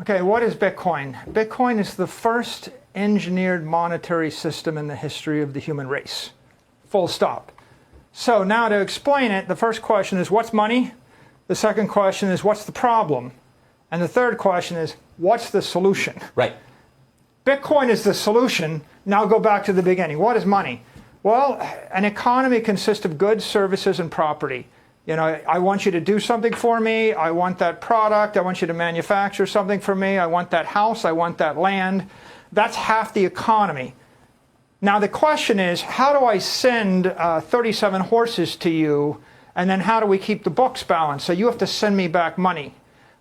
Okay, what is Bitcoin? Bitcoin is the first engineered monetary system in the history of the human race. Full stop. So now to explain it, the first question is, what's money? The second question is, what's the problem? And the third question is, what's the solution? Right. Bitcoin is the solution. Now go back to the beginning. What is money? Well, an economy consists of goods, services, and property. You know, I want you to do something for me. I want that product. I want you to manufacture something for me. I want that house. I want that land. That's half the economy. Now the question is, how do I send 37 horses to you, and then how do we keep the books balanced? So you have to send me back money.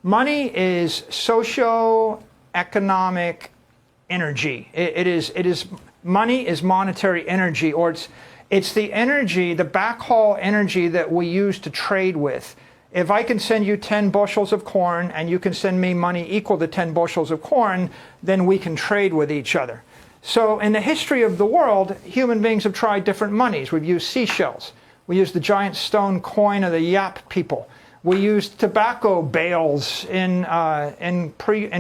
Money is socio-economic energy. Money is monetary energy, or it's the energy, the backhaul energy that we use to trade with. If I can send you 10 bushels of corn and you can send me money equal to 10 bushels of corn, then we can trade with each other. So in the history of the world, human beings have tried different monies. We've used seashells. We used the giant stone coin of the Yap people. We used tobacco bales in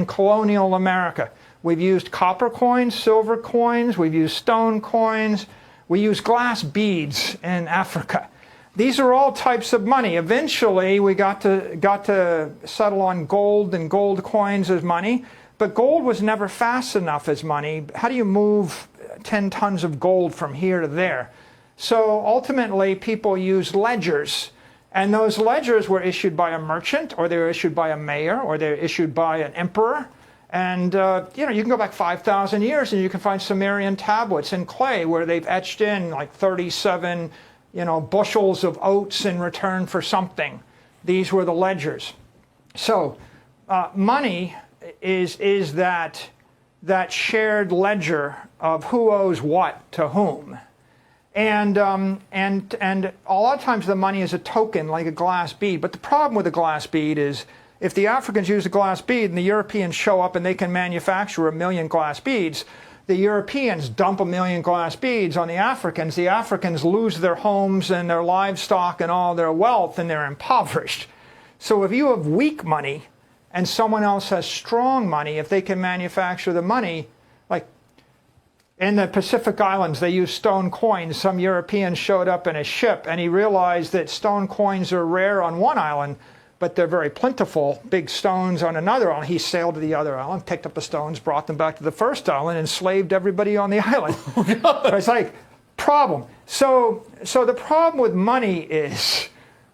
colonial America. We've used copper coins, silver coins. We've used stone coins. We use glass beads in Africa. These are all types of money. Eventually, we got to settle on gold and gold coins as money. But gold was never fast enough as money. How do you move 10 tons of gold from here to there? So ultimately, people used ledgers. And those ledgers were issued by a merchant, or they were issued by a mayor, or they were issued by an emperor. And you know, you can go back 5,000 years and you can find Sumerian tablets in clay where they've etched in like 37, bushels of oats in return for something. These were the ledgers. So money is that shared ledger of who owes what to whom. And a lot of times the money is a token, like a glass bead. But the problem with a glass bead is, if the Africans use a glass bead and the Europeans show up and they can manufacture 1 million glass beads, the Europeans dump 1 million glass beads on the Africans lose their homes and their livestock and all their wealth, and they're impoverished. So if you have weak money and someone else has strong money, if they can manufacture the money, like in the Pacific Islands, they use stone coins. Some European showed up in a ship and he realized that stone coins are rare on one island, but they're very plentiful, big stones on another island. He sailed to the other island, picked up the stones, brought them back to the first island, and enslaved everybody on the island. It's like, problem. So the problem with money is,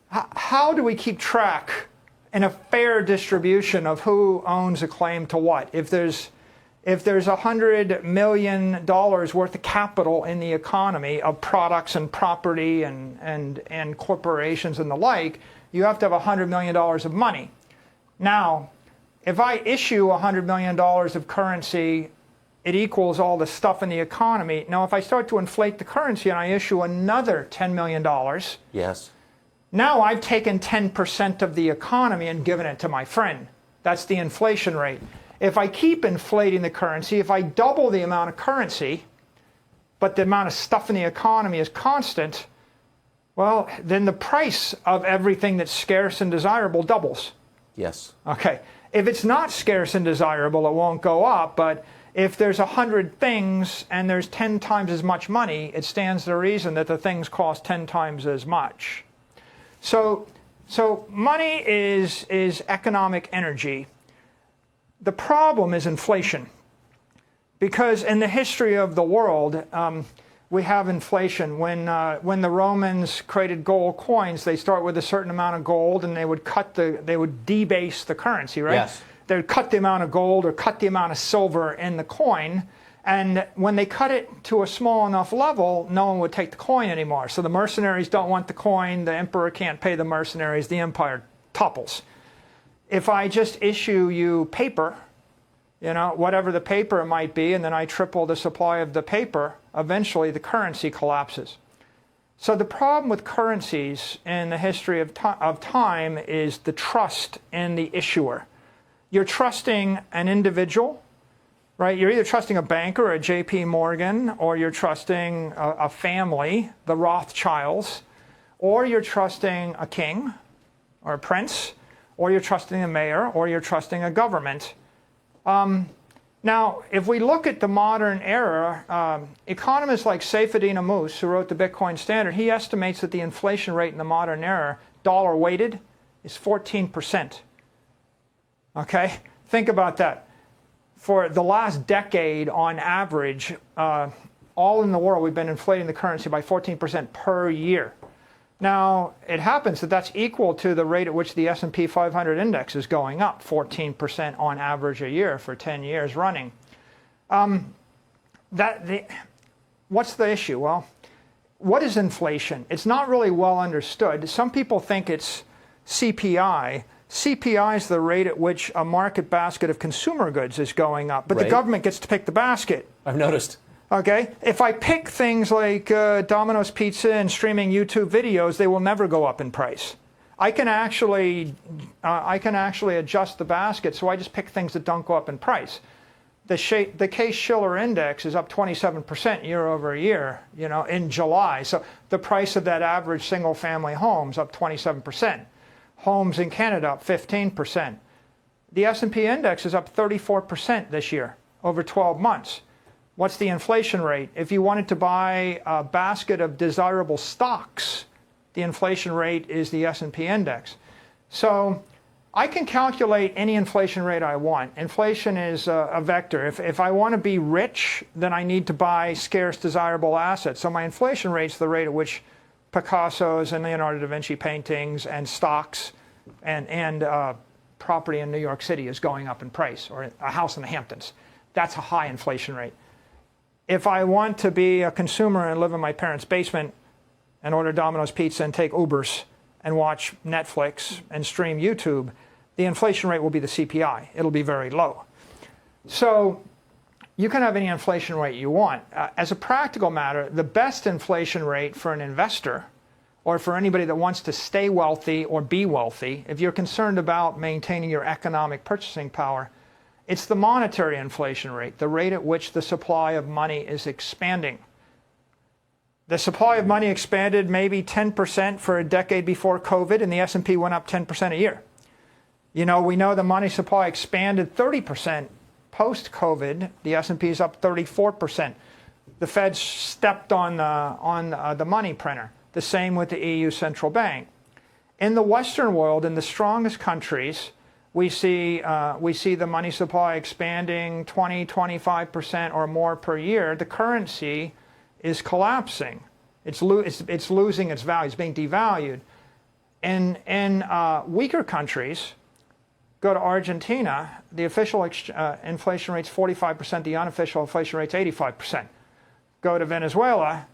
how do we keep track in a fair distribution of who owns a claim to what? If there's $100 million worth of capital in the economy of products and property and corporations and the like, you have to have $100 million of money. Now, if I issue $100 million of currency, it equals all the stuff in the economy. Now, if I start to inflate the currency and I issue another $10 million, yes, now I've taken 10% of the economy and given it to my friend. That's the inflation rate. If I keep inflating the currency, if I double the amount of currency, but the amount of stuff in the economy is constant, well, then the price of everything that's scarce and desirable doubles. Yes. Okay. If it's not scarce and desirable, it won't go up. But if there's 100 things and there's 10 times as much money, it stands to reason that the things cost 10 times as much. So money is economic energy. The problem is inflation. Because in the history of the world, we have inflation. When the Romans created gold coins, they start with a certain amount of gold, and they would debase the currency, right? Yes. They would cut the amount of gold or cut the amount of silver in the coin, and when they cut it to a small enough level, no one would take the coin anymore. So the mercenaries don't want the coin, the emperor can't pay the mercenaries, the empire topples. If I just issue you paper, whatever the paper might be, and then I triple the supply of the paper, eventually the currency collapses. So the problem with currencies in the history of time is the trust in the issuer. You're trusting an individual, right? You're either trusting a banker or a J.P. Morgan, or you're trusting a family, the Rothschilds, or you're trusting a king or a prince, or you're trusting a mayor, or you're trusting a government. Now, if we look at the modern era, economists like Saifedean Ammous, who wrote the Bitcoin Standard, he estimates that the inflation rate in the modern era, dollar weighted, is 14%. Okay? Think about that. For the last decade, on average, all in the world, we've been inflating the currency by 14% per year. Now, it happens that that's equal to the rate at which the S&P 500 index is going up, 14% on average a year for 10 years running. What's the issue? Well, what is inflation? It's not really well understood. Some people think it's CPI. CPI is the rate at which a market basket of consumer goods is going up, but the government gets to pick the basket. I've noticed. Okay, if I pick things like Domino's Pizza and streaming YouTube videos, they will never go up in price. I can actually adjust the basket, so I just pick things that don't go up in price. The Case-Shiller index is up 27% year over year, in July. So the price of that average single-family home is up 27%. Homes in Canada up 15%. The S&P index is up 34% this year over 12 months. What's the inflation rate? If you wanted to buy a basket of desirable stocks, the inflation rate is the S&P index. So I can calculate any inflation rate I want. Inflation is a vector. If I want to be rich, then I need to buy scarce, desirable assets. So my inflation rate is the rate at which Picasso's and Leonardo da Vinci paintings and stocks and property in New York City is going up in price, or a house in the Hamptons. That's a high inflation rate. If I want to be a consumer and live in my parents' basement and order Domino's Pizza and take Ubers and watch Netflix and stream YouTube, the inflation rate will be the CPI. It'll be very low. So you can have any inflation rate you want. As a practical matter, the best inflation rate for an investor or for anybody that wants to stay wealthy or be wealthy, if you're concerned about maintaining your economic purchasing power, it's the monetary inflation rate, the rate at which the supply of money is expanding. The supply of money expanded maybe 10% for a decade before COVID, and the S&P went up 10% a year. We know the money supply expanded 30% post-COVID. The S&P is up 34%. The Fed stepped on the money printer. The same with the EU Central Bank. In the Western world, in the strongest countries, we see the money supply expanding 20, 25% or more per year. The currency is collapsing. It's losing its value. It's being devalued. In weaker countries, go to Argentina, the official inflation rate's 45%, the unofficial inflation rate's 85%. Go to Venezuela,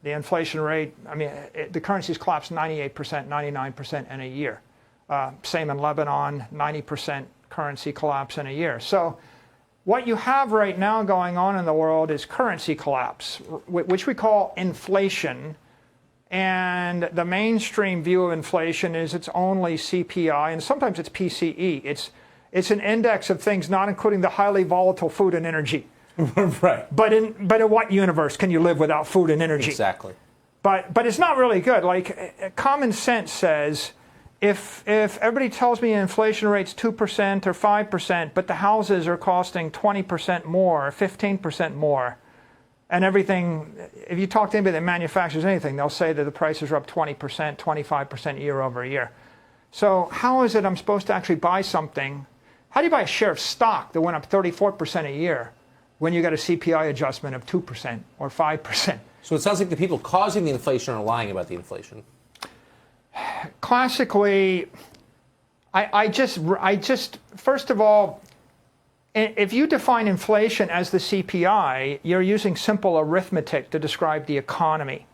the inflation rate, the currency's collapsed 98%, 99% in a year. Same in Lebanon, 90% currency collapse in a year. So what you have right now going on in the world is currency collapse, which we call inflation. And the mainstream view of inflation is it's only CPI, and sometimes it's PCE. It's an index of things not including the highly volatile food and energy. Right. But in what universe can you live without food and energy? Exactly. But it's not really good. Like, common sense says, if everybody tells me inflation rate's 2% or 5%, but the houses are costing 20% more, or 15% more, and everything, if you talk to anybody that manufactures anything, they'll say that the prices are up 20%, 25% year over year. So how is it I'm supposed to actually buy something? How do you buy a share of stock that went up 34% a year when you got a CPI adjustment of 2% or 5%? So it sounds like the people causing the inflation are lying about the inflation. Classically, I just first of all, if you define inflation as the CPI, you're using simple arithmetic to describe the economy.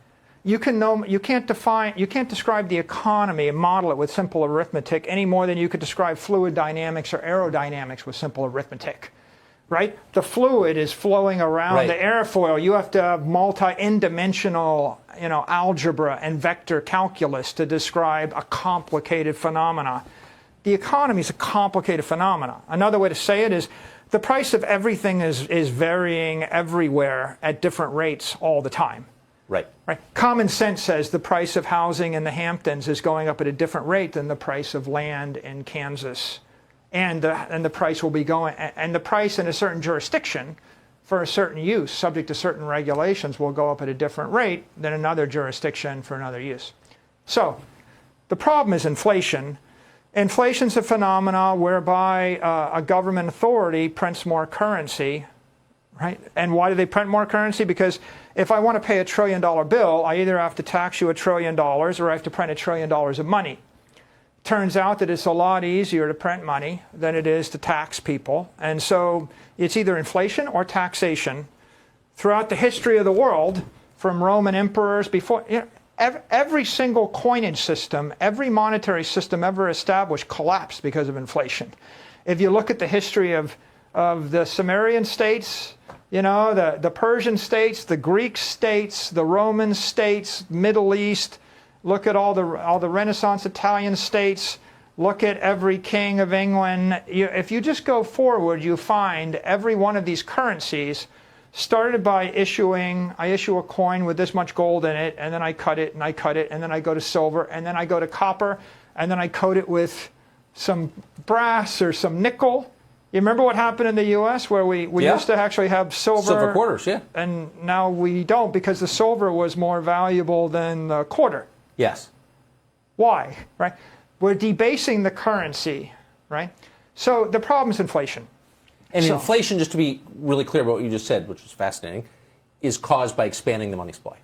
You can't describe the economy and model it with simple arithmetic any more than you could describe fluid dynamics or aerodynamics with simple arithmetic. Right? The fluid is flowing around the airfoil. You have to have n-dimensional, algebra and vector calculus to describe a complicated phenomena. The economy is a complicated phenomena. Another way to say it is the price of everything is varying everywhere at different rates all the time. Right. Common sense says the price of housing in the Hamptons is going up at a different rate than the price of land in Kansas and the price will be going, and the price in a certain jurisdiction for a certain use, subject to certain regulations, will go up at a different rate than another jurisdiction for another use. So the problem is inflation. Inflation's a phenomena whereby a government authority prints more currency, right? And why do they print more currency? Because if I want to pay $1 trillion bill, I either have to tax you $1 trillion or I have to print $1 trillion of money. Turns out that it's a lot easier to print money than it is to tax people. And so it's either inflation or taxation. Throughout the history of the world, from Roman emperors before, every single coinage system, every monetary system ever established collapsed because of inflation. If you look at the history of the Sumerian states, the Persian states, the Greek states, the Roman states, Middle East, look at all the Renaissance Italian states, look at every king of England. If you just go forward, you find every one of these currencies started by I issue a coin with this much gold in it, and then I cut it, and I cut it, and then I go to silver, and then I go to copper, and then I coat it with some brass or some nickel. You remember what happened in the U.S. where we used to actually have silver quarters, yeah. And now we don't because the silver was more valuable than the quarter. Yes. Why? Right? We're debasing the currency, right? So the problem is inflation. And inflation, just to be really clear about what you just said, which is fascinating, is caused by expanding the money supply.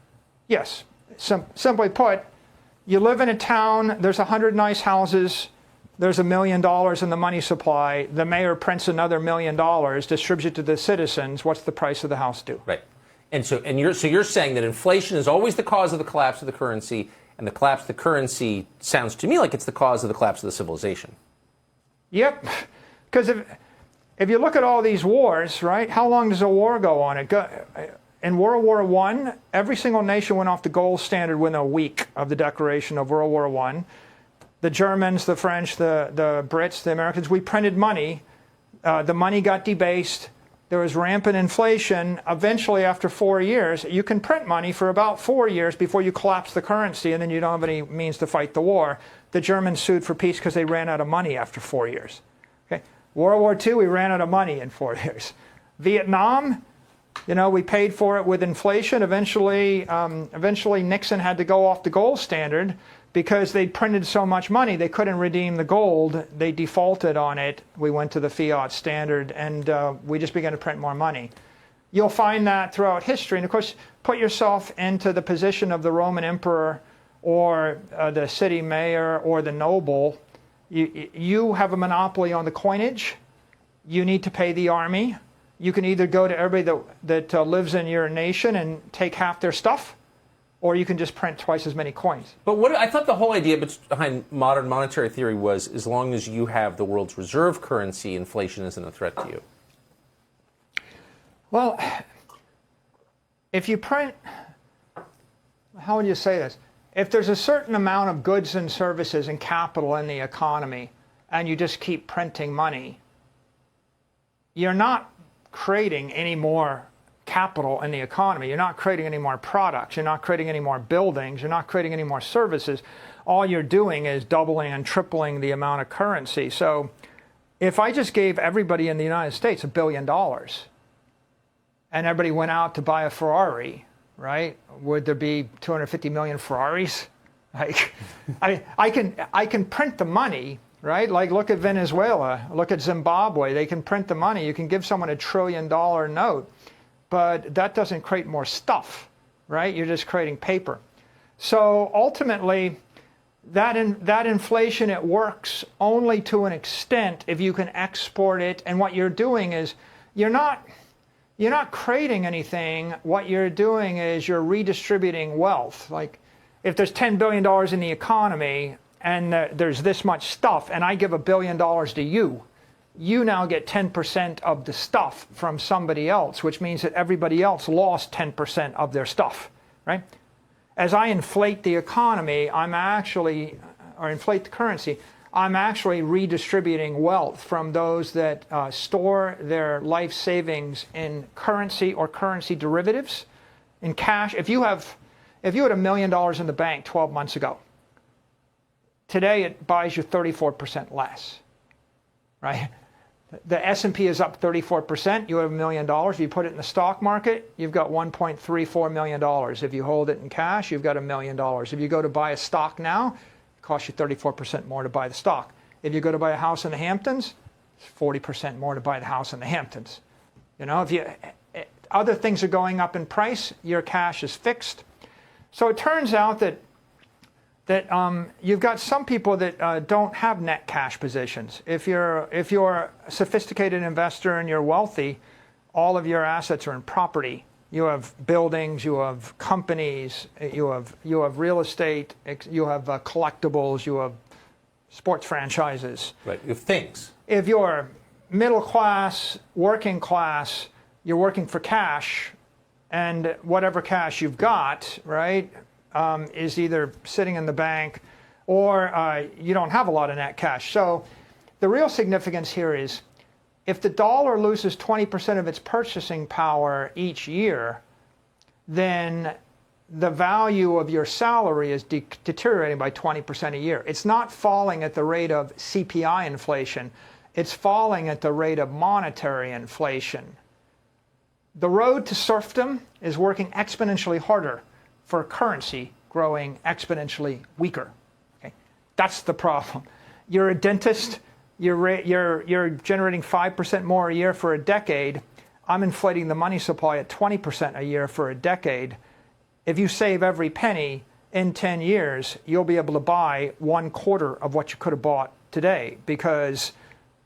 Yes. Simply put, you live in a town, there's 100 nice houses, there's $1 million in the money supply, the mayor prints another $1 million, distributes it to the citizens, what's the price of the house do? Right. And you're saying that inflation is always the cause of the collapse of the currency, and the collapse of the currency sounds to me like it's the cause of the collapse of the civilization. Yep. Because if you look at all these wars, right, how long does a war go on? In World War I, every single nation went off the gold standard within a week of the declaration of World War I. The Germans, the French, the Brits, the Americans, we printed money. The money got debased. There was rampant inflation. Eventually, after 4 years, you can print money for about 4 years before you collapse the currency, and then you don't have any means to fight the war. The Germans sued for peace because they ran out of money after 4 years. Okay? World War II, we ran out of money in 4 years. Vietnam, we paid for it with inflation. Eventually Nixon had to go off the gold standard because they printed so much money they couldn't redeem the gold. They defaulted on it. We went to the fiat standard, and we just began to print more money. You'll find that throughout history. And of course, put yourself into the position of the Roman emperor or the city mayor or the noble. You have a monopoly on the coinage. You need to pay the army. You can either go to everybody that lives in your nation and take half their stuff, or you can just print twice as many coins. But I thought the whole idea behind modern monetary theory was as long as you have the world's reserve currency, inflation isn't a threat to you. Well, if you print, how would you say this? If there's a certain amount of goods and services and capital in the economy, and you just keep printing money, you're not creating any more capital in the economy. You're not creating any more products. You're not creating any more buildings. You're not creating any more services. All you're doing is doubling and tripling the amount of currency. So if I just gave everybody in the United States $1 billion and everybody went out to buy a Ferrari, right? Would there be 250 million Ferraris? Like, I can print the money, right? Like, look at Venezuela, look at Zimbabwe. They can print the money. You can give someone $1 trillion note, but that doesn't create more stuff, right? You're just creating paper. So ultimately, that inflation, it works only to an extent if you can export it. And what you're doing is you're not creating anything. What you're doing is you're redistributing wealth. Like, if there's $10 billion in the economy and there's this much stuff, and I give $1 billion to you, you now get 10% of the stuff from somebody else, which means that everybody else lost 10% of their stuff, right? As I inflate the economy, inflate the currency, I'm actually redistributing wealth from those that store their life savings in currency or currency derivatives, in cash. If you had $1 million in the bank 12 months ago, today it buys you 34% less. right? The S&P is up 34%. You have $1 million. If you put it in the stock market, you've got $1.34 million. If you hold it in cash, you've got $1 million. If you go to buy a stock now, it costs you 34% more to buy the stock. If you go to buy a house in the Hamptons, it's 40% more to buy the house in the Hamptons. You know, if other things are going up in price, your cash is fixed. So it turns out that you've got some people that don't have net cash positions. If you're a sophisticated investor and you're wealthy, all of your assets are in property. You have buildings, you have companies, you have real estate, you have collectibles, you have sports franchises. Right, you have things. If you're middle class, working class, you're working for cash, and whatever cash you've got, right, is either sitting in the bank or you don't have a lot of net cash. So the real significance here is if the dollar loses 20% of its purchasing power each year, then the value of your salary is deteriorating by 20% a year. It's not falling at the rate of CPI inflation. It's falling at the rate of monetary inflation. The road to serfdom is working exponentially harder for a currency growing exponentially weaker. Okay? That's the problem. You're a dentist, you're generating 5% more a year for a decade. I'm inflating the money supply at 20% a year for a decade. If you save every penny in 10 years, you'll be able to buy 1/4 of what you could have bought today because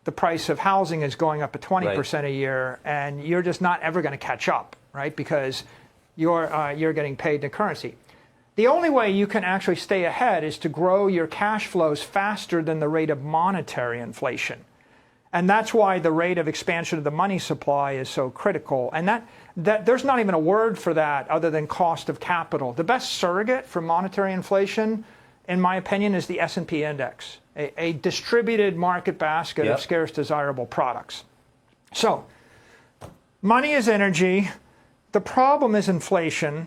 the price of housing is going up at 20% a year, and you're just not ever going to catch up, right? Because you're getting paid in currency. The only way you can actually stay ahead is to grow your cash flows faster than the rate of monetary inflation. And that's why the rate of expansion of the money supply is so critical. And that there's not even a word for that other than cost of capital. The best surrogate for monetary inflation, in my opinion, is the S&P index, a distributed market basket of scarce desirable products. So money is energy. The problem is inflation.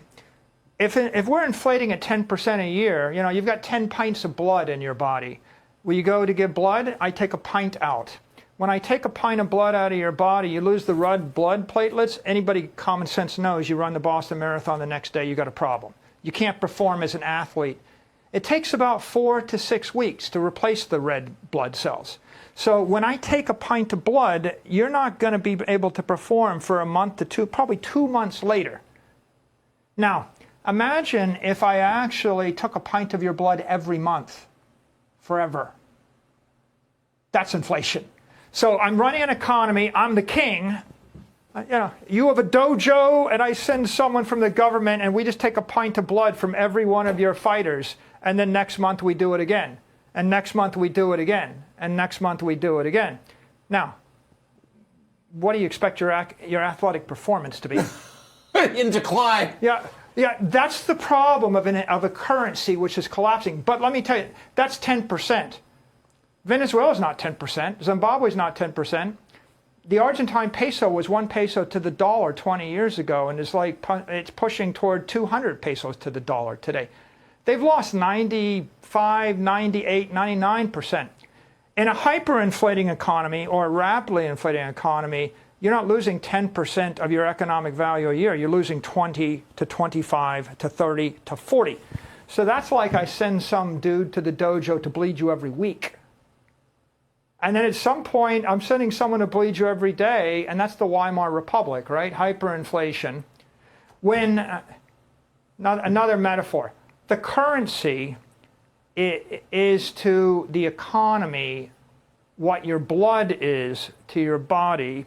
If we're inflating at 10% a year, you know, you've got 10 pints of blood in your body. When you go to give blood, I take a pint out. When I take a pint of blood out of your body, you lose the red blood platelets. Anybody common sense knows you run the Boston Marathon the next day, you got a problem. You can't perform as an athlete. It takes about 4 to 6 weeks to replace the red blood cells. So when I take a pint of blood, you're not going to be able to perform for a month to two, probably 2 months later. Now, imagine if I actually took a pint of your blood every month, forever. That's inflation. So I'm running an economy, I'm the king. You know, you have a dojo, and I send someone from the government, and we just take a pint of blood from every one of your fighters, and then next month we do it again. And next month we do it again. And next month we do it again. Now, what do you expect your athletic performance to be? In decline. Yeah, that's the problem of a currency which is collapsing. But let me tell you, that's 10%. Venezuela's not 10%. Zimbabwe's not 10%. The Argentine peso was 1 peso to the dollar 20 years ago, and it's pushing toward 200 pesos to the dollar today. They've lost 95, 98, 99%. In a hyperinflating economy or a rapidly inflating economy, you're not losing 10% of your economic value a year. You're losing 20 to 25 to 30 to 40. So that's like I send some dude to the dojo to bleed you every week. And then at some point, I'm sending someone to bleed you every day, and that's the Weimar Republic, right? Hyperinflation. When, another metaphor, the currency is to the economy what your blood is to your body,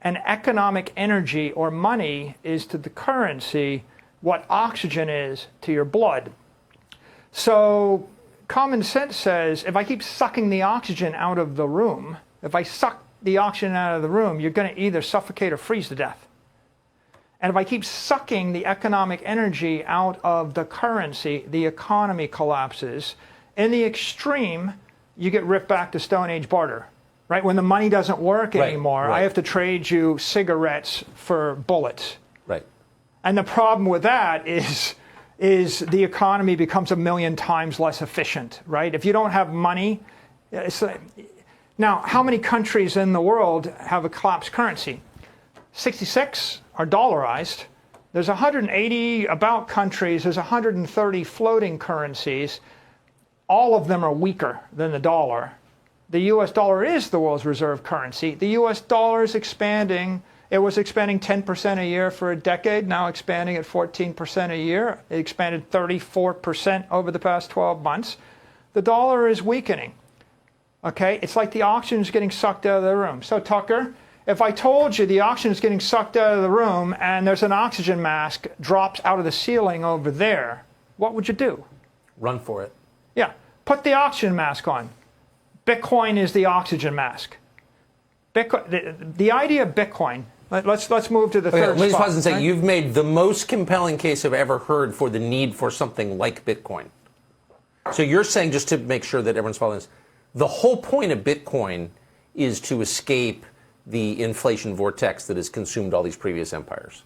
and economic energy or money is to the currency what oxygen is to your blood. So common sense says if I keep sucking the oxygen out of the room, if I suck the oxygen out of the room, you're going to either suffocate or freeze to death. And if I keep sucking the economic energy out of the currency, the economy collapses. In the extreme, you get ripped back to Stone Age barter, right? When the money doesn't work anymore, I have to trade you cigarettes for bullets. Right. And the problem with that is the economy becomes 1 million times less efficient, right? If you don't have money, Now, how many countries in the world have a collapsed currency? 66 are dollarized. There's 180 about countries. There's 130 floating currencies. All of them are weaker than the dollar. The US dollar is the world's reserve currency. The US dollar is expanding. It was expanding 10% a year for a decade, now expanding at 14% a year. It expanded 34% over the past 12 months. The dollar is weakening. Okay, it's like the oxygen is getting sucked out of the room. So Tucker, if I told you the oxygen is getting sucked out of the room and there's an oxygen mask drops out of the ceiling over there, what would you do? Run for it. Yeah, put the oxygen mask on. Bitcoin is the oxygen mask. Bitcoin, the idea of Bitcoin. Let's move to the third spot. Let me pause and say, right? You've made the most compelling case I've ever heard for the need for something like Bitcoin. So you're saying, just to make sure that everyone's following this, the whole point of Bitcoin is to escape the inflation vortex that has consumed all these previous empires.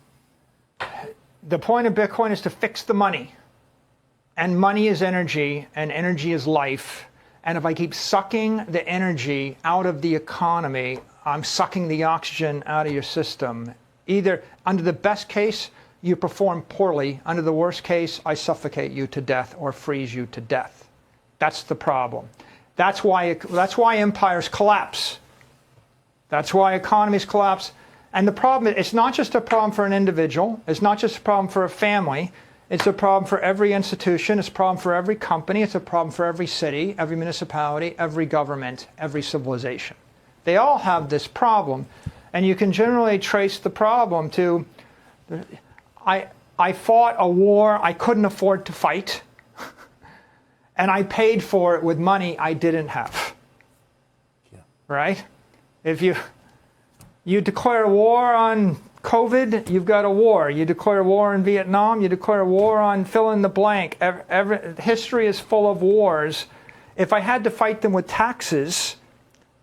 The point of Bitcoin is to fix the money. And money is energy, and energy is life. And if I keep sucking the energy out of the economy, I'm sucking the oxygen out of your system. Either, under the best case, you perform poorly. Under the worst case, I suffocate you to death or freeze you to death. That's the problem. That's why empires collapse. That's why economies collapse. And the problem, it's not just a problem for an individual. It's not just a problem for a family. It's a problem for every institution. It's a problem for every company. It's a problem for every city, every municipality, every government, every civilization. They all have this problem. And you can generally trace the problem to, I fought a war I couldn't afford to fight. And I paid for it with money I didn't have. Yeah. Right? If you declare war on COVID, you've got a war. You declare war in Vietnam, you declare war on fill in the blank. History is full of wars. If I had to fight them with taxes,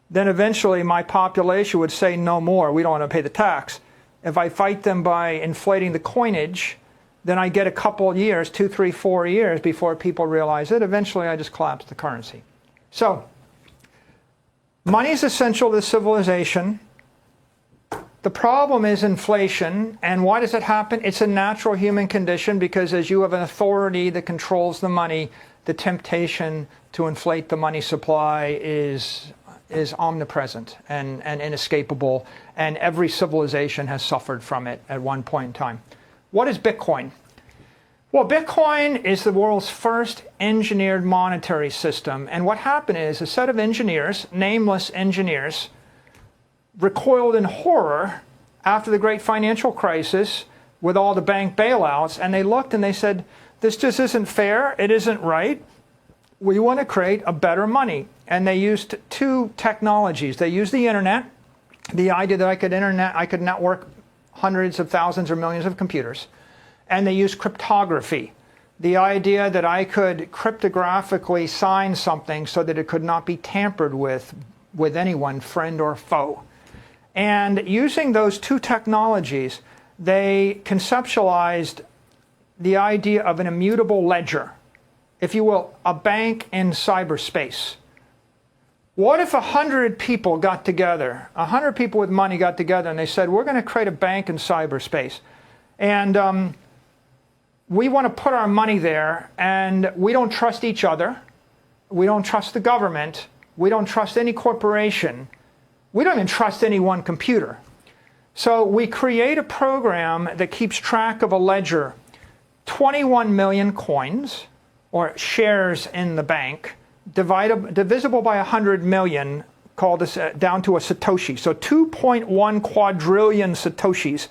then eventually my population would say no more. We don't want to pay the tax. If I fight them by inflating the coinage, then I get a couple of years, 2, 3, 4 years before people realize it. Eventually, I just collapse the currency. So, money is essential to civilization. The problem is inflation. And why does it happen? It's a natural human condition because as you have an authority that controls the money, the temptation to inflate the money supply is omnipresent and inescapable. And every civilization has suffered from it at one point in time. What is Bitcoin? Well, Bitcoin is the world's first engineered monetary system. And what happened is a set of engineers, nameless engineers, recoiled in horror after the great financial crisis with all the bank bailouts. And they looked and they said, this just isn't fair. It isn't right. We want to create a better money. And they used two technologies. They used the internet, the idea that I could network hundreds of thousands or millions of computers. And they used cryptography, the idea that I could cryptographically sign something so that it could not be tampered with anyone, friend or foe. And using those two technologies, they conceptualized the idea of an immutable ledger, if you will, a bank in cyberspace. What if 100 people got together, 100 people with money got together and they said, we're going to create a bank in cyberspace. And we want to put our money there and we don't trust each other. We don't trust the government. We don't trust any corporation. We don't even trust any one computer. So we create a program that keeps track of a ledger, 21 million coins or shares in the bank, divisible by 100 million, called down to a Satoshi. So 2.1 quadrillion Satoshis.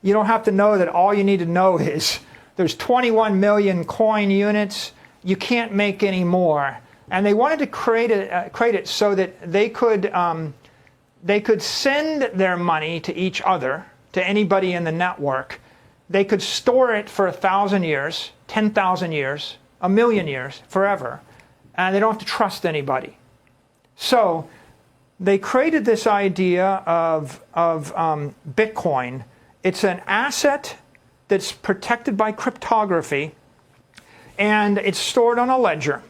You don't have to know that. All you need to know is there's 21 million coin units. You can't make any more. And they wanted to create it so that they could send their money to each other, to anybody in the network. They could store it for 1,000 years, 10,000 years, 1,000,000 years, forever. And they don't have to trust anybody. So they created this idea of Bitcoin. It's an asset that's protected by cryptography, and it's stored on a ledger.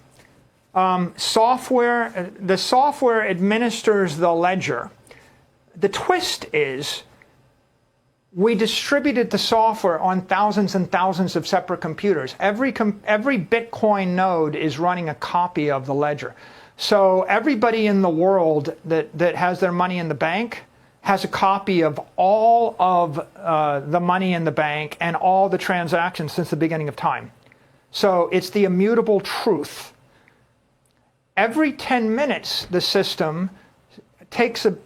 The software administers the ledger. The twist is we distributed the software on thousands and thousands of separate computers. Every Bitcoin node is running a copy of the ledger. So everybody in the world that has their money in the bank has a copy of all of the money in the bank and all the transactions since the beginning of time. So it's the immutable truth. Every 10 minutes, the system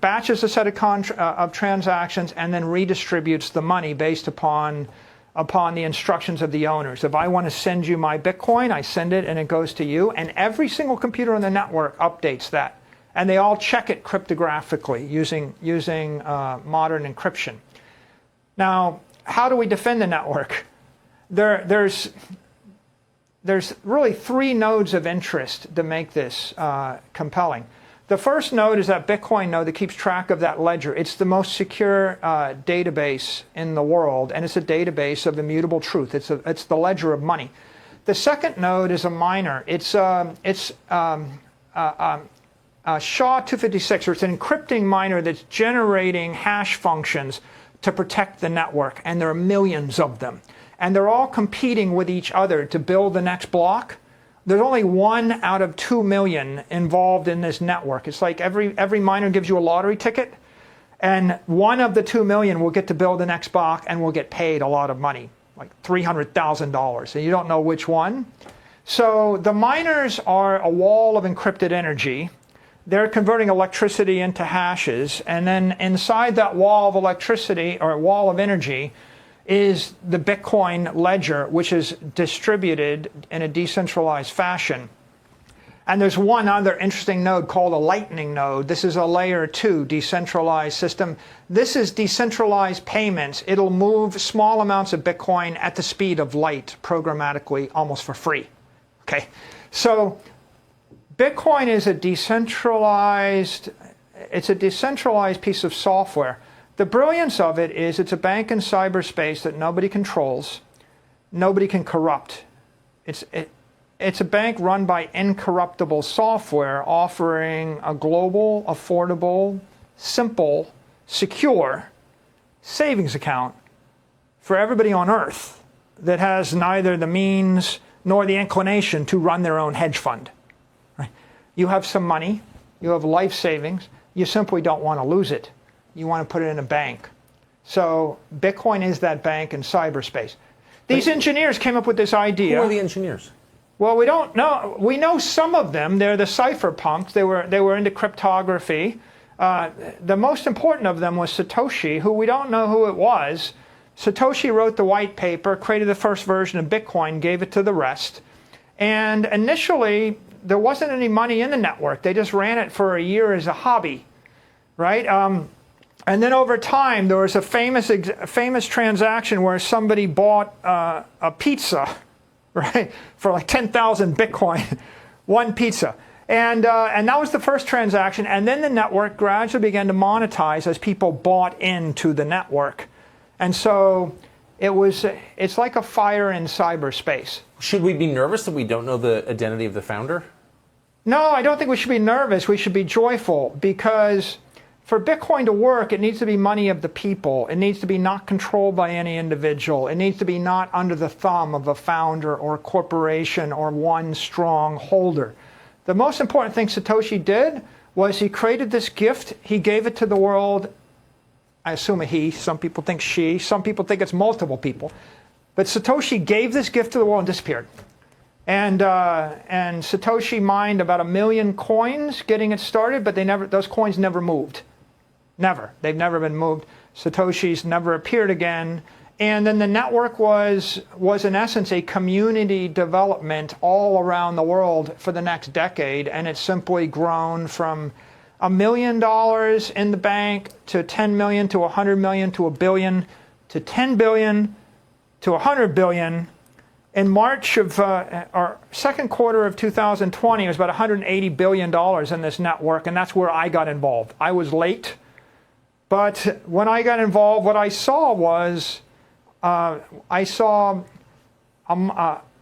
batches a set of transactions and then redistributes the money based upon the instructions of the owners. If I want to send you my Bitcoin, I send it and it goes to you. And every single computer on the network updates that. And they all check it cryptographically using modern encryption. Now, how do we defend the network? There's really three nodes of interest to make this compelling. The first node is that Bitcoin node that keeps track of that ledger. It's the most secure database in the world, and it's a database of immutable truth. It's the ledger of money. The second node is a miner. It's SHA-256, or it's an encrypting miner that's generating hash functions to protect the network, and there are millions of them. And they're all competing with each other to build the next block. There's only 1 out of 2 million involved in this network. It's like every miner gives you a lottery ticket, and 1 of the 2 million will get to build the next block and will get paid a lot of money, like $300,000, and you don't know which one. So the miners are a wall of encrypted energy. They're converting electricity into hashes, and then inside that wall of electricity, or wall of energy, is the Bitcoin ledger, which is distributed in a decentralized fashion. And there's one other interesting node called a Lightning node. This is a layer 2 decentralized system. This is decentralized payments. It'll move small amounts of Bitcoin at the speed of light programmatically, almost for free. Okay, so Bitcoin is a decentralized piece of software. The brilliance of it is it's a bank in cyberspace that nobody controls, nobody can corrupt. It's a bank run by incorruptible software offering a global, affordable, simple, secure savings account for everybody on Earth that has neither the means nor the inclination to run their own hedge fund. Right? You have some money, you have life savings, you simply don't want to lose it. You want to put it in a bank. So Bitcoin is that bank in cyberspace. These engineers came up with this idea. Who are the engineers? Well, we don't know. We know some of them. They're the cypherpunks. They were into cryptography. The most important of them was Satoshi, who we don't know who it was. Satoshi wrote the white paper, created the first version of Bitcoin, gave it to the rest. And initially, there wasn't any money in the network. They just ran it for a year as a hobby, right? And then over time, there was a famous transaction where somebody bought a pizza, right, for like 10,000 Bitcoin, one pizza. And that was the first transaction. And then the network gradually began to monetize as people bought into the network. And so it's like a fire in cyberspace. Should we be nervous that we don't know the identity of the founder? No, I don't think we should be nervous. We should be joyful, because for Bitcoin to work, it needs to be money of the people. It needs to be not controlled by any individual. It needs to be not under the thumb of a founder or a corporation or one strong holder. The most important thing Satoshi did was he created this gift. He gave it to the world. I assume a he. Some people think she. Some people think it's multiple people. But Satoshi gave this gift to the world and disappeared. And Satoshi mined about 1 million coins getting it started, but those coins never moved. Never. They've never been moved. Satoshi's never appeared again. And then the network was in essence a community development all around the world for the next decade, and it's simply grown from $1 million in the bank to 10 million to 100 million to 1 billion to 10 billion to 100 billion. In March of our second quarter of 2020, it was about $180 billion in this network, and that's where I got involved. I was late, but when I got involved, what I saw was a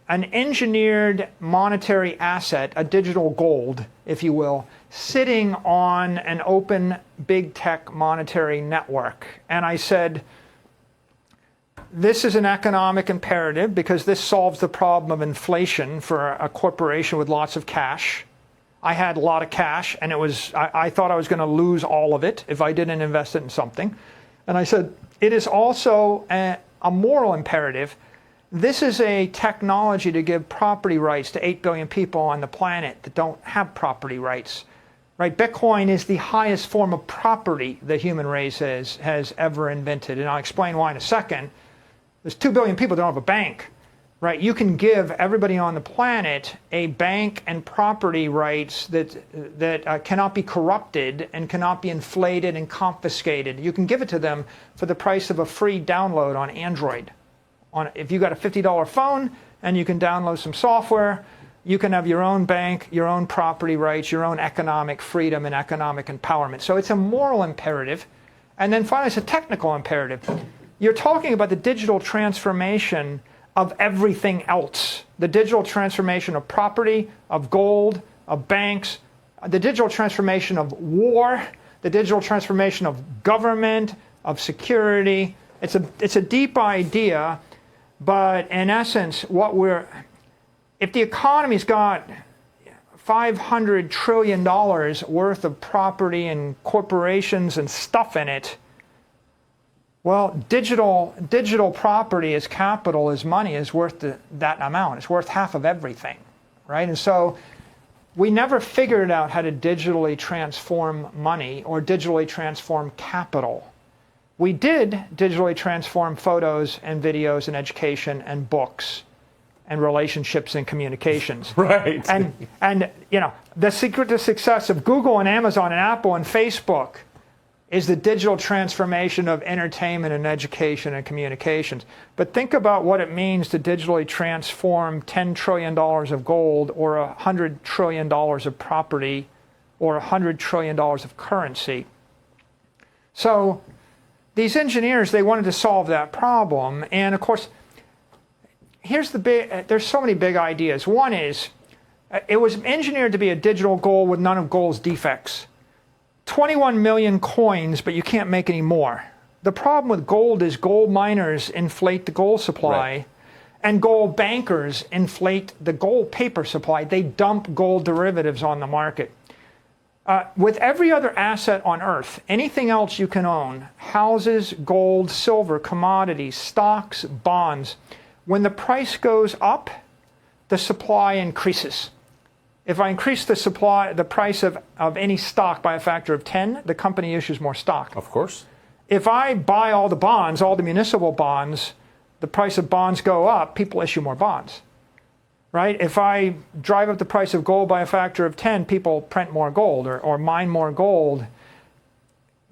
an engineered monetary asset, a digital gold, if you will, sitting on an open big tech monetary network. And I said, this is an economic imperative because this solves the problem of inflation for a corporation with lots of cash. I had a lot of cash, and I thought I was going to lose all of it if I didn't invest it in something. And I said, it is also a moral imperative. This is a technology to give property rights to 8 billion people on the planet that don't have property rights. Right? Bitcoin is the highest form of property the human race has ever invented. And I'll explain why in a second. There's 2 billion people that don't have a bank. Right? You can give everybody on the planet a bank and property rights that cannot be corrupted and cannot be inflated and confiscated. You can give it to them for the price of a free download on Android. If you got a $50 phone and you can download some software, you can have your own bank, your own property rights, your own economic freedom and economic empowerment. So it's a moral imperative. And then finally, it's a technical imperative. You're talking about the digital transformation of everything else. The digital transformation of property, of gold, of banks, the digital transformation of war, the digital transformation of government, of security. It's a deep idea, but in essence, if the economy's got $500 trillion worth of property and corporations and stuff in it, well, digital property as capital, as money, is worth that amount. It's worth half of everything, right? And so we never figured out how to digitally transform money or digitally transform capital. We did digitally transform photos and videos and education and books and relationships and communications. Right. And you know, the secret to success of Google and Amazon and Apple and Facebook is the digital transformation of entertainment and education and communications. But think about what it means to digitally transform $10 trillion of gold or $100 trillion of property or $100 trillion of currency. So these engineers, they wanted to solve that problem. And of course, there's so many big ideas. One is, it was engineered to be a digital gold with none of gold's defects. 21 million coins, but you can't make any more. The problem with gold is gold miners inflate the gold supply, right, and gold bankers inflate the gold paper supply. They dump gold derivatives on the market. With every other asset on Earth, anything else you can own, houses, gold, silver, commodities, stocks, bonds, when the price goes up, the supply increases. If I increase the price of any stock by a factor of 10, the company issues more stock. Of course. If I buy all the bonds, all the municipal bonds, the price of bonds go up, people issue more bonds. Right? If I drive up the price of gold by a factor of 10, people print more gold or mine more gold.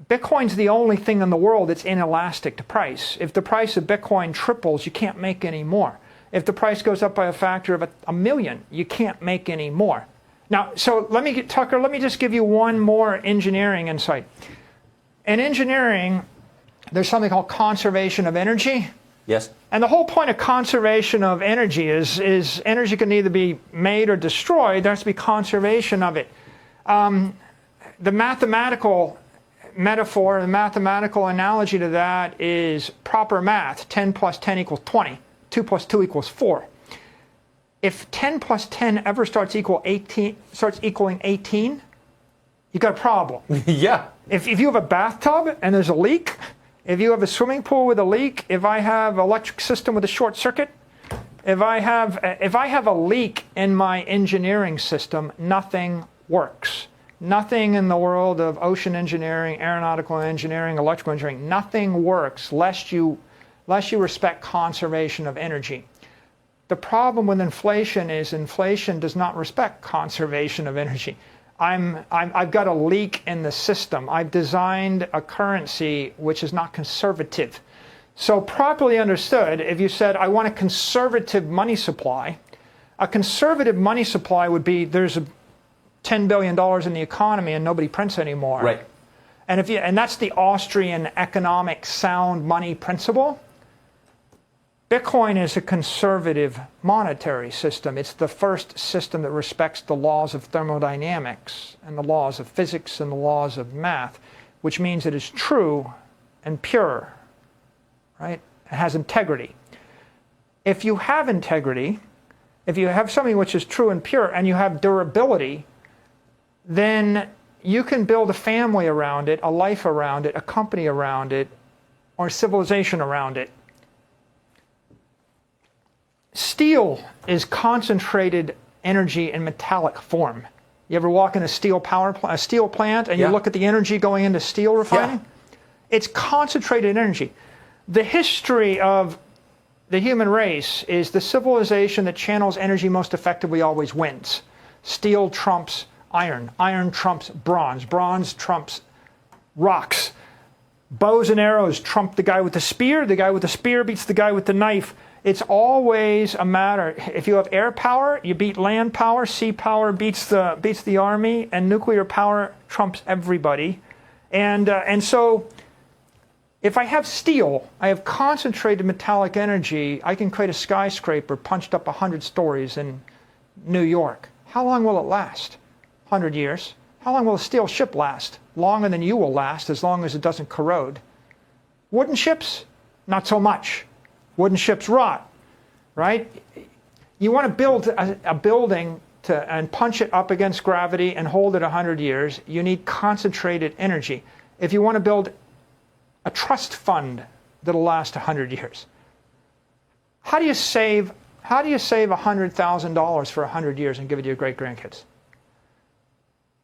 Bitcoin's the only thing in the world that's inelastic to price. If the price of Bitcoin triples, you can't make any more. If the price goes up by a factor of a million, you can't make any more. Now, so Tucker, let me just give you one more engineering insight. In engineering, there's something called conservation of energy. Yes. And the whole point of conservation of energy is energy can either be made or destroyed. There has to be conservation of it. The mathematical metaphor, the mathematical analogy to that is proper math. 10 plus 10 equals 20. 2 plus 2 equals 4. If 10 plus 10 ever starts equaling 18, you got a problem. Yeah. If you have a bathtub and there's a leak, if you have a swimming pool with a leak, if I have an electric system with a short circuit, if I have a leak in my engineering system, nothing works. Nothing in the world of ocean engineering, aeronautical engineering, electrical engineering, nothing works lest you respect conservation of energy. The problem with inflation is inflation does not respect conservation of energy. I've got a leak in the system. I've designed a currency which is not conservative. So properly understood, if you said, I want a conservative money supply, a conservative money supply would be there's $10 billion in the economy and nobody prints anymore. Right. And that's the Austrian economic sound money principle. Bitcoin is a conservative monetary system. It's the first system that respects the laws of thermodynamics and the laws of physics and the laws of math, which means it is true and pure, right? It has integrity. If you have integrity, if you have something which is true and pure and you have durability, then you can build a family around it, a life around it, a company around it, or civilization around it. Steel is concentrated energy in metallic form. You ever walk in a steel plant and you look at the energy going into steel refining? Yeah. It's concentrated energy. The history of the human race is the civilization that channels energy most effectively always wins. Steel trumps iron. Iron trumps bronze. Bronze trumps rocks. Bows and arrows trump the guy with the spear. The guy with the spear beats the guy with the knife. It's always a matter. If you have air power, you beat land power. Sea power beats the army, and nuclear power trumps everybody. And so, if I have steel, I have concentrated metallic energy. I can create a skyscraper punched up 100 stories in New York. How long will it last? 100 years. How long will a steel ship last? Longer than you will last, as long as it doesn't corrode. Wooden ships? Not so much. Wooden ships rot, right? You want to build a building and punch it up against gravity and hold it 100 years. You need concentrated energy. If you want to build a trust fund that'll last 100 years, how do you save $100,000 for 100 years and give it to your great-grandkids?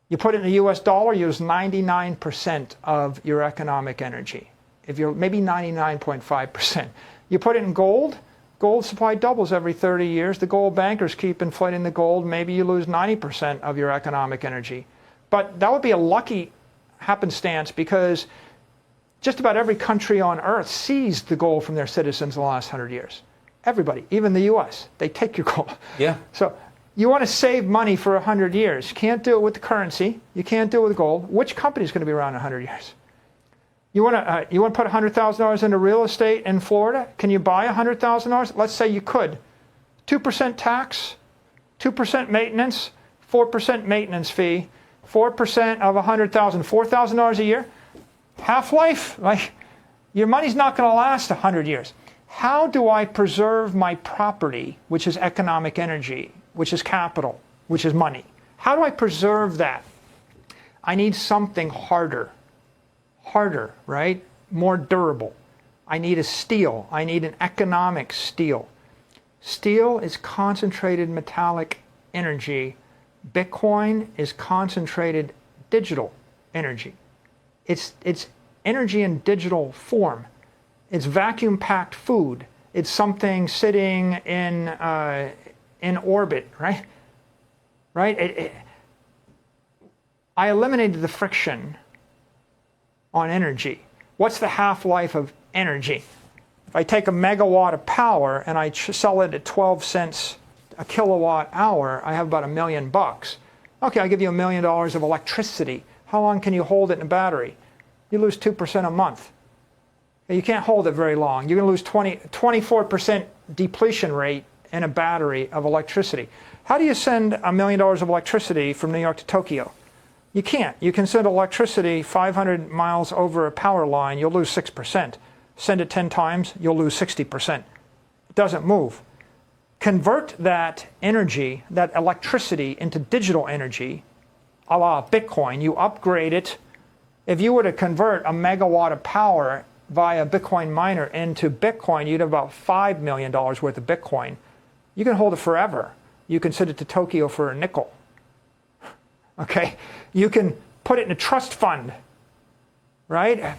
You put it in the US dollar, use 99% of your economic energy. If you're maybe 99.5%. You put it in gold, gold supply doubles every 30 years. The gold bankers keep inflating the gold. Maybe you lose 90% of your economic energy. But that would be a lucky happenstance, because just about every country on earth seized the gold from their citizens in the last 100 years. Everybody, even the US, they take your gold. Yeah. So you want to save money for 100 years. You can't do it with the currency. You can't do it with gold. Which company is going to be around in 100 years? You want to put $100,000 into real estate in Florida? Can you buy $100,000? Let's say you could. 2% tax, 2% maintenance, 4% maintenance fee, 4% of $100,000, $4,000 a year. Half-life, like, your money's not going to last 100 years. How do I preserve my property, which is economic energy, which is capital, which is money? How do I preserve that? I need something harder. Harder, right? More durable. I need a steel. I need an economic steel. Steel is concentrated metallic energy. Bitcoin is concentrated digital energy. It's energy in digital form. It's vacuum-packed food. It's something sitting in orbit, right? Right? I eliminated the friction on energy. What's the half-life of energy? If I take a megawatt of power and I sell it at 12 cents a kilowatt hour, I have about $1 million. Okay, I'll give you $1 million of electricity. How long can you hold it in a battery? You lose 2% a month. You can't hold it very long. You're going to lose 24% depletion rate in a battery of electricity. How do you send $1 million of electricity from New York to Tokyo? You can't. You can send electricity 500 miles over a power line, you'll lose 6%. Send it 10 times, you'll lose 60%. It doesn't move. Convert that energy, that electricity, into digital energy, a la Bitcoin. You upgrade it. If you were to convert a megawatt of power via a Bitcoin miner into Bitcoin, you'd have about $5 million worth of Bitcoin. You can hold it forever. You can send it to Tokyo for a nickel. Okay? You can put it in a trust fund, right?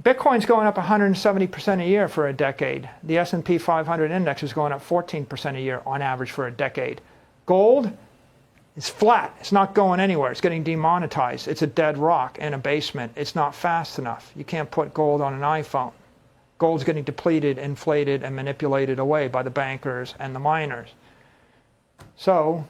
Bitcoin's going up 170% a year for a decade. The S&P 500 index is going up 14% a year on average for a decade. Gold is flat. It's not going anywhere. It's getting demonetized. It's a dead rock in a basement. It's not fast enough. You can't put gold on an iPhone. Gold's getting depleted, inflated, and manipulated away by the bankers and the miners. So,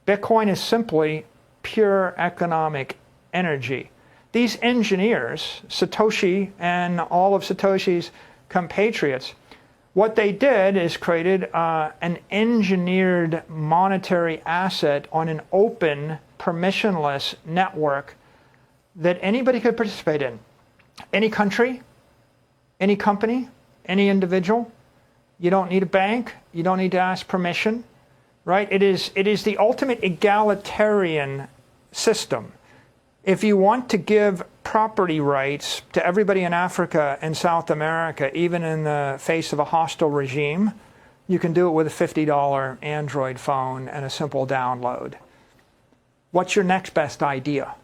Bitcoin is simply pure economic energy. These engineers, Satoshi and all of Satoshi's compatriots, What they did is created an engineered monetary asset on an open, permissionless network that anybody could participate in. Any country, any company, any individual. You don't need a bank. You don't need to ask permission, right? It is the ultimate egalitarian system. If you want to give property rights to everybody in Africa and South America, even in the face of a hostile regime, you can do it with a $50 Android phone and a simple download. What's your next best idea?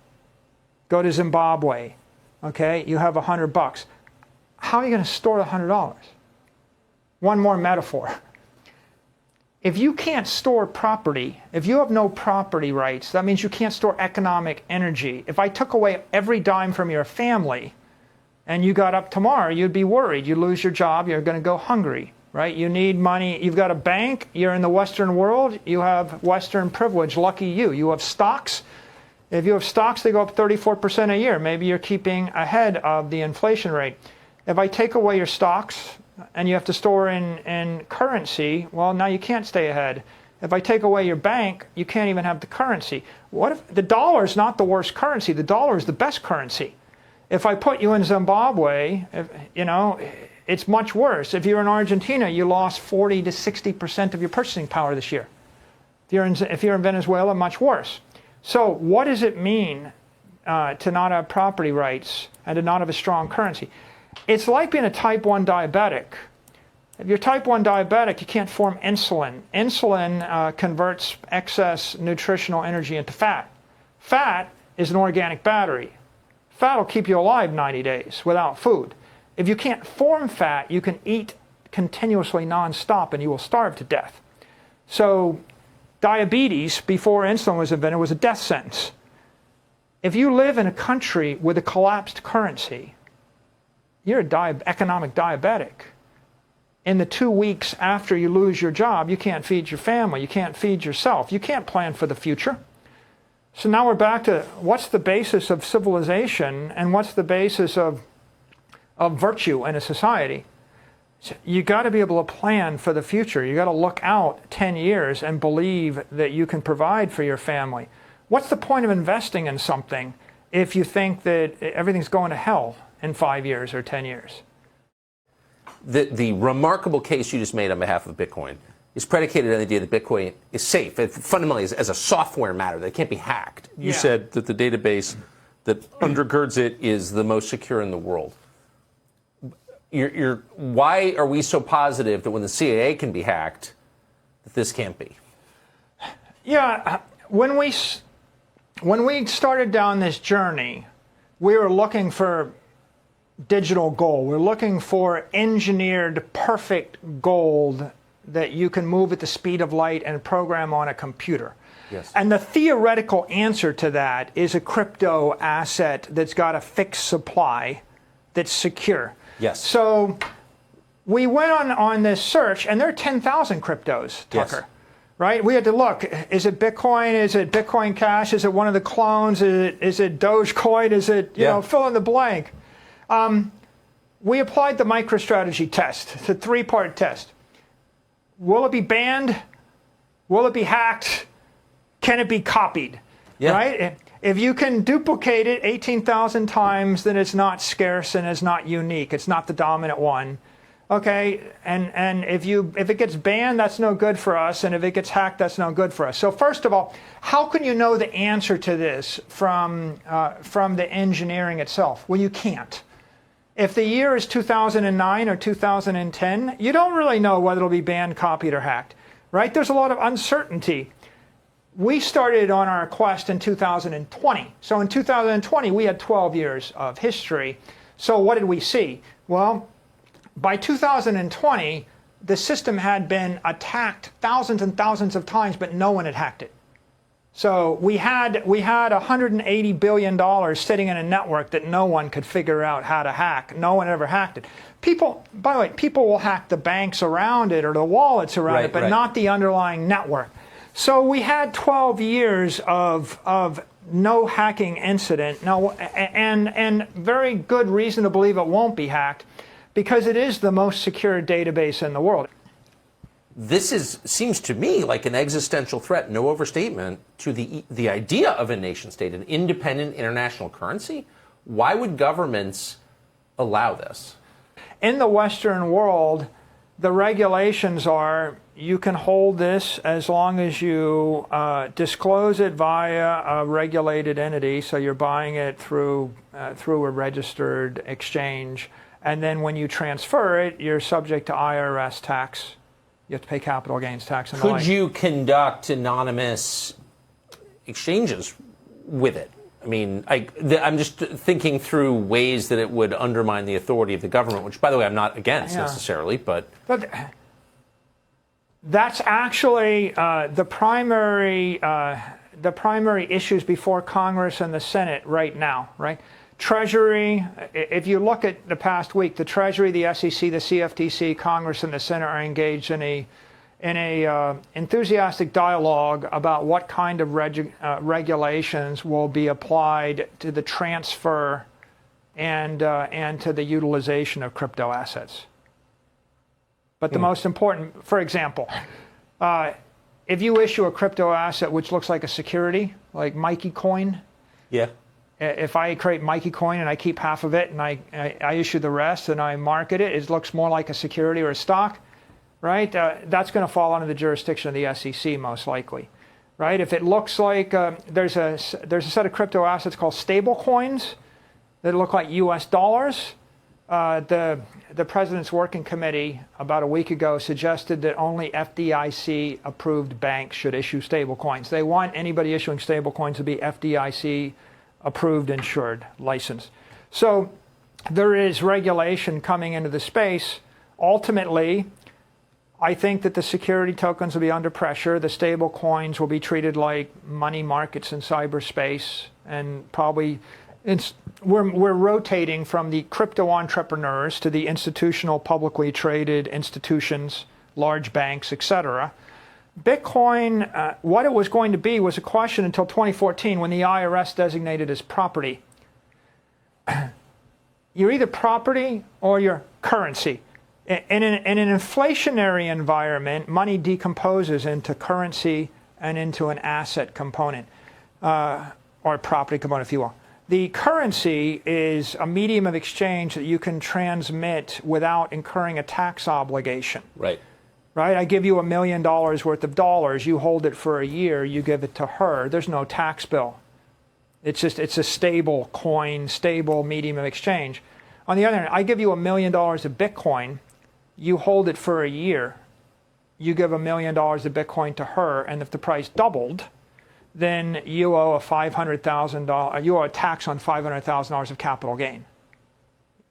Go to Zimbabwe, okay? You have $100. How are you going to store the $100? One more metaphor. If you can't store property, if you have no property rights, that means you can't store economic energy. If I took away every dime from your family and you got up tomorrow, you'd be worried. You lose your job, you're going to go hungry, right? You need money. You've got a bank. You're in the Western world. You have Western privilege. Lucky you. You have stocks. If you have stocks, they go up 34% a year. Maybe you're keeping ahead of the inflation rate. If I take away your stocks, and you have to store in currency, well, now you can't stay ahead. If I take away your bank, you can't even have the currency. What if the dollar is not the worst currency? The dollar is the best currency. If I put you in Zimbabwe, it's much worse. If you're in Argentina, you lost 40 to 60% of your purchasing power this year. If you're in Venezuela, much worse. So what does it mean to not have property rights and to not have a strong currency? It's like being a type 1 diabetic. If you're type 1 diabetic, you can't form insulin. Insulin converts excess nutritional energy into fat. Fat is an organic battery. Fat will keep you alive 90 days without food. If you can't form fat, you can eat continuously nonstop and you will starve to death. So diabetes, before insulin was invented, was a death sentence. If you live in a country with a collapsed currency, you're an economic diabetic. In the 2 weeks after you lose your job, you can't feed your family, you can't feed yourself, you can't plan for the future. So now we're back to what's the basis of civilization and what's the basis of virtue in a society. So you got to be able to plan for the future. You got to look out 10 years and believe that you can provide for your family. What's the point of investing in something if you think that everything's going to hell in 5 years or 10 years? The remarkable case you just made on behalf of Bitcoin is predicated on the idea that Bitcoin is safe. It fundamentally is as a software matter that it can't be hacked. You said that the database that undergirds it is the most secure in the world. Why are we so positive that when the CIA can be hacked, that this can't be? Yeah, when we started down this journey, we were looking for digital gold. We're looking for engineered perfect gold that you can move at the speed of light and program on a computer. Yes. And the theoretical answer to that is a crypto asset that's got a fixed supply that's secure. Yes. So we went on this search, and there are 10,000 cryptos, Tucker. Yes. Right? We had to look. Is it Bitcoin? Is it Bitcoin Cash? Is it one of the clones? Is it Dogecoin? Is it, fill in the blank? We applied the MicroStrategy test. It's a 3-part test. Will it be banned? Will it be hacked? Can it be copied? Yeah. Right? If you can duplicate it 18,000 times, then it's not scarce and it's not unique. It's not the dominant one. Okay, and if it gets banned, that's no good for us, and if it gets hacked, that's no good for us. So first of all, how can you know the answer to this from the engineering itself? Well, you can't. If the year is 2009 or 2010, you don't really know whether it'll be banned, copied, or hacked, right? There's a lot of uncertainty. We started on our quest in 2020. So in 2020, we had 12 years of history. So what did we see? Well, by 2020, the system had been attacked thousands and thousands of times, but no one had hacked it. So we had $180 billion sitting in a network that no one could figure out how to hack. No one ever hacked it. People, by the way, people will hack the banks around it or the wallets around it, but not the underlying network. So we had 12 years of no hacking incident. Now, and very good reason to believe it won't be hacked. because it is the most secure database in the world. This seems to me like an existential threat, no overstatement, to the idea of a nation state, an independent international currency. Why would governments allow this? In the Western world, the regulations are you can hold this as long as you disclose it via a regulated entity, so you're buying it through a registered exchange, and then when you transfer it, you're subject to IRS tax. You have to pay capital gains tax. And could you conduct anonymous exchanges with it? I mean, I'm just thinking through ways that it would undermine the authority of the government, which, by the way, I'm not against necessarily, but that's actually the primary issues before Congress and the Senate right now, right? Treasury, if you look at the past week, the Treasury, the SEC, the CFTC, Congress, and the Senate are engaged in a enthusiastic dialogue about what kind of regulations will be applied to the transfer and to the utilization of crypto assets. But the most important, for example, if you issue a crypto asset which looks like a security, like Mikey Coin, yeah. If I create Mikey Coin and I keep half of it and I issue the rest and I market it, it looks more like a security or a stock, right? That's going to fall under the jurisdiction of the SEC most likely, right? If it looks like there's a set of crypto assets called stable coins that look like US dollars, the President's Working Committee about a week ago suggested that only FDIC approved banks should issue stable coins. They want anybody issuing stable coins to be FDIC approved, insured, licensed. So there is regulation coming into the space. Ultimately, I think that the security tokens will be under pressure. The stable coins will be treated like money markets in cyberspace, and probably we're rotating from the crypto entrepreneurs to the institutional, publicly traded institutions, large banks, etc. Bitcoin, what it was going to be was a question until 2014 when the IRS designated as property. You're either property or you're currency. In an inflationary environment, money decomposes into currency and into an asset component, or a property component, if you will. The currency is a medium of exchange that you can transmit without incurring a tax obligation. Right. Right? I give you $1 million worth of dollars. You hold it for a year. You give it to her. There's no tax bill. It's a stable coin, stable medium of exchange. On the other hand, I give you $1 million of Bitcoin. You hold it for a year. You give $1 million of Bitcoin to her, and if the price doubled, then you owe $500,000. You owe a tax on $500,000 of capital gain.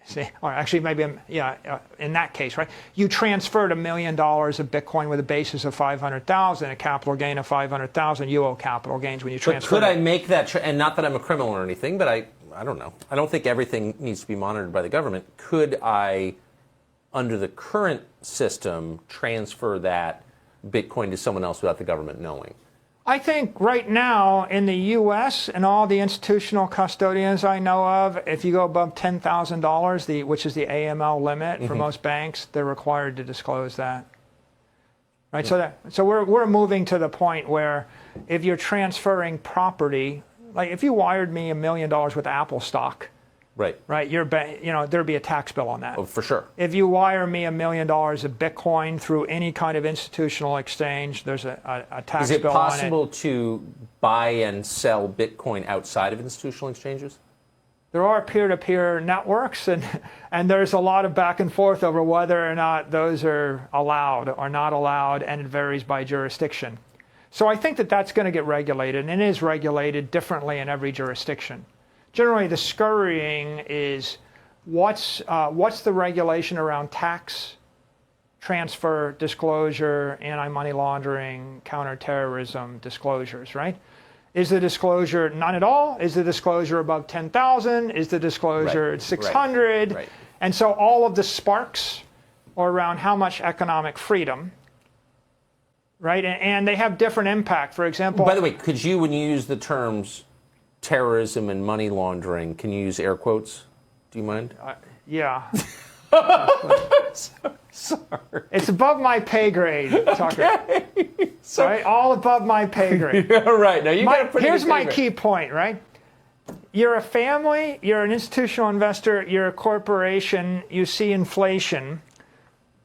See, or actually, maybe in that case, right? You transferred $1 million of Bitcoin with a basis of 500,000, a capital gain of 500,000. You owe capital gains when you transfer. But could I make that? And not that I'm a criminal or anything, but I don't know. I don't think everything needs to be monitored by the government. Could I, under the current system, transfer that Bitcoin to someone else without the government knowing? I think right now in the U.S. and all the institutional custodians I know of, if you go above $10,000, which is the AML limit for most banks, they're required to disclose that. Right. So we're moving to the point where if you're transferring property, like if you wired me $1 million with Apple stock, right, there'd be a tax bill on that. Oh, for sure. If you wire me $1 million of Bitcoin through any kind of institutional exchange, there's a tax bill on it. Is it possible to buy and sell Bitcoin outside of institutional exchanges? There are peer-to-peer networks, and there's a lot of back and forth over whether or not those are allowed or not allowed, and it varies by jurisdiction. So I think that that's going to get regulated, and it is regulated differently in every jurisdiction. Generally, the scurrying is what's the regulation around tax, transfer, disclosure, anti-money laundering, counterterrorism disclosures, right? Is the disclosure none at all? Is the disclosure above 10,000? Is the disclosure 600? Right. And so all of the sparks are around how much economic freedom, right? And they have different impact. For example... By the way, could you, when you use the terms terrorism and money laundering, can you use air quotes? Do you mind? Yeah. Sorry. It's above my pay grade, Tucker. Okay. So, Right? All above my pay grade. yeah, right. Now you got to put Here's my key point, right? You're a family, you're an institutional investor, you're a corporation, you see inflation.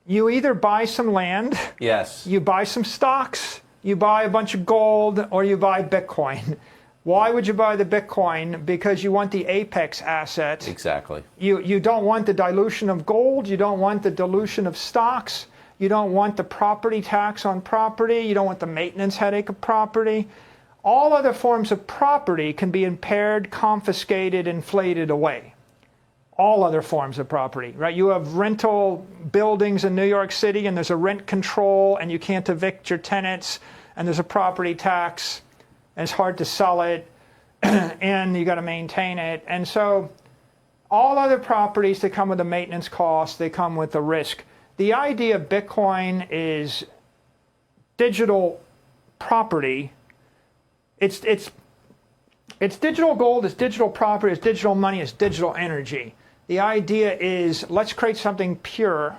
You either buy some land, Yes. you buy some stocks, you buy a bunch of gold, or you buy Bitcoin. Why would you buy the Bitcoin? Because you want the apex asset. Exactly. You don't want the dilution of gold, you don't want the dilution of stocks, you don't want the property tax on property, you don't want the maintenance headache of property. All other forms of property can be impaired, confiscated, inflated away. All other forms of property, right? You have rental buildings in New York City and there's a rent control and you can't evict your tenants and there's a property tax and it's hard to sell it and you got to maintain it. And so all other properties that come with a maintenance cost, they come with a risk. The idea of Bitcoin is digital property. It's digital gold, it's digital property, it's digital money, it's digital energy. The idea is let's create something pure.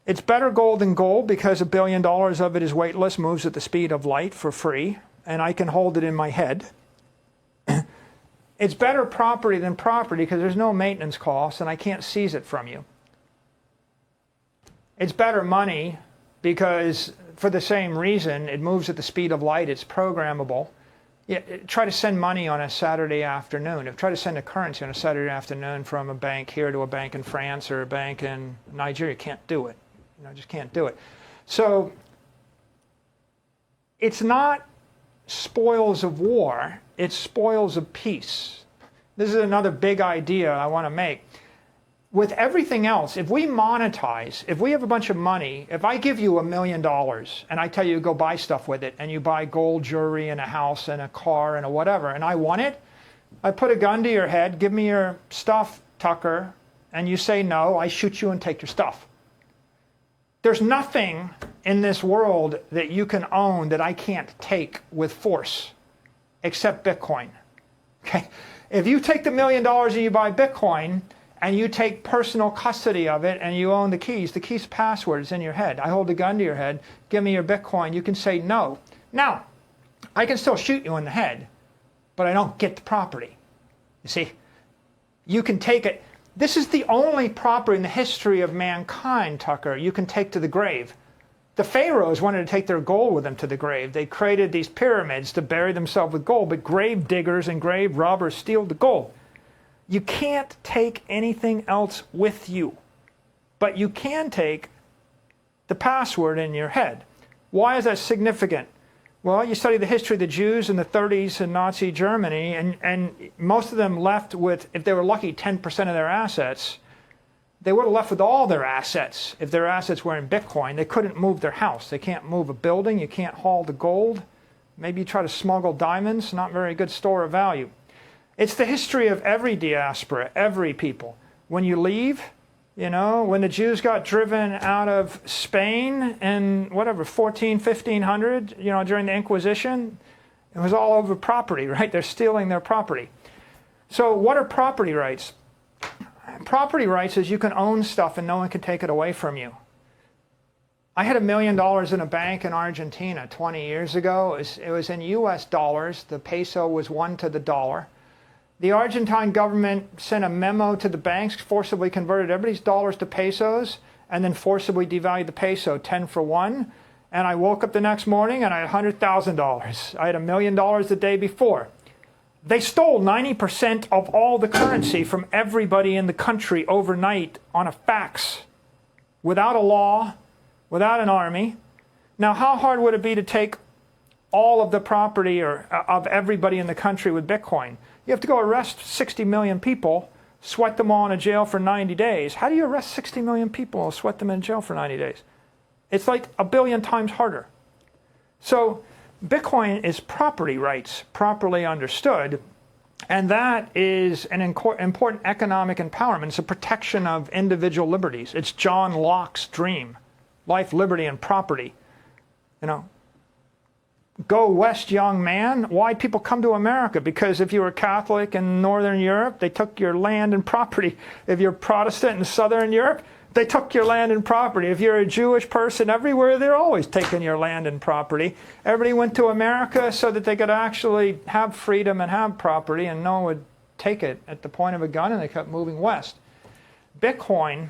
It's better gold than gold because $1 billion of it is weightless, moves at the speed of light for free, and I can hold it in my head. It's better property than property because there's no maintenance costs and I can't seize it from you. It's better money because for the same reason, it moves at the speed of light, it's programmable. Yeah, try to send money on a Saturday afternoon. Try to send a currency on a Saturday afternoon from a bank here to a bank in France or a bank in Nigeria. You can't do it. Just can't do it. So it's not spoils of war, it's spoils of peace. This is another big idea I want to make. With everything else, if we monetize, if we have a bunch of money, if I give you $1 million and I tell you to go buy stuff with it and you buy gold jewelry and a house and a car and a whatever and I want it, I put a gun to your head, give me your stuff, Tucker, and you say no, I shoot you and take your stuff. There's nothing in this world that you can own that I can't take with force except Bitcoin. Okay? If you take the $1 million and you buy Bitcoin, and you take personal custody of it and you own the keys password is in your head. I hold a gun to your head, give me your Bitcoin, you can say no. Now, I can still shoot you in the head, but I don't get the property. You see, you can take it. This is the only property in the history of mankind, Tucker, you can take to the grave. The pharaohs wanted to take their gold with them to the grave. They created these pyramids to bury themselves with gold, but grave diggers and grave robbers steal the gold. You can't take anything else with you, but you can take the password in your head. Why is that significant? Well, you study the history of the Jews in the 30s in Nazi Germany, and most of them left with, if they were lucky, 10% of their assets. They would have left with all their assets if their assets were in Bitcoin. They couldn't move their house. They can't move a building. You can't haul the gold. Maybe you try to smuggle diamonds, not very good store of value. It's the history of every diaspora, every people. When you leave, when the Jews got driven out of Spain in, 1500, during the Inquisition, it was all over property, right? They're stealing their property. So what are property rights? Property rights is you can own stuff and no one can take it away from you. I had $1 million in a bank in Argentina 20 years ago. It was in US dollars. The peso was 1 to the dollar. The Argentine government sent a memo to the banks, forcibly converted everybody's dollars to pesos, and then forcibly devalued the peso 10 for 1. And I woke up the next morning and I had $100,000. I had $1 million the day before. They stole 90% of all the currency from everybody in the country overnight on a fax, without a law, without an army. Now, how hard would it be to take all of the property of everybody in the country with Bitcoin? You have to go arrest 60 million people, sweat them all in a jail for 90 days. How do you arrest 60 million people and sweat them in jail for 90 days? It's like 1 billion times harder. So Bitcoin is property rights, properly understood, and that is an important economic empowerment. It's a protection of individual liberties. It's John Locke's dream, life, liberty, and property. go west, young man. Why'd people come to America? Because if you were Catholic in Northern Europe, they took your land and property. If you're Protestant in Southern Europe, they took your land and property. If you're a Jewish person everywhere, they're always taking your land and property. Everybody went to America so that they could actually have freedom and have property, and no one would take it at the point of a gun, and they kept moving west. Bitcoin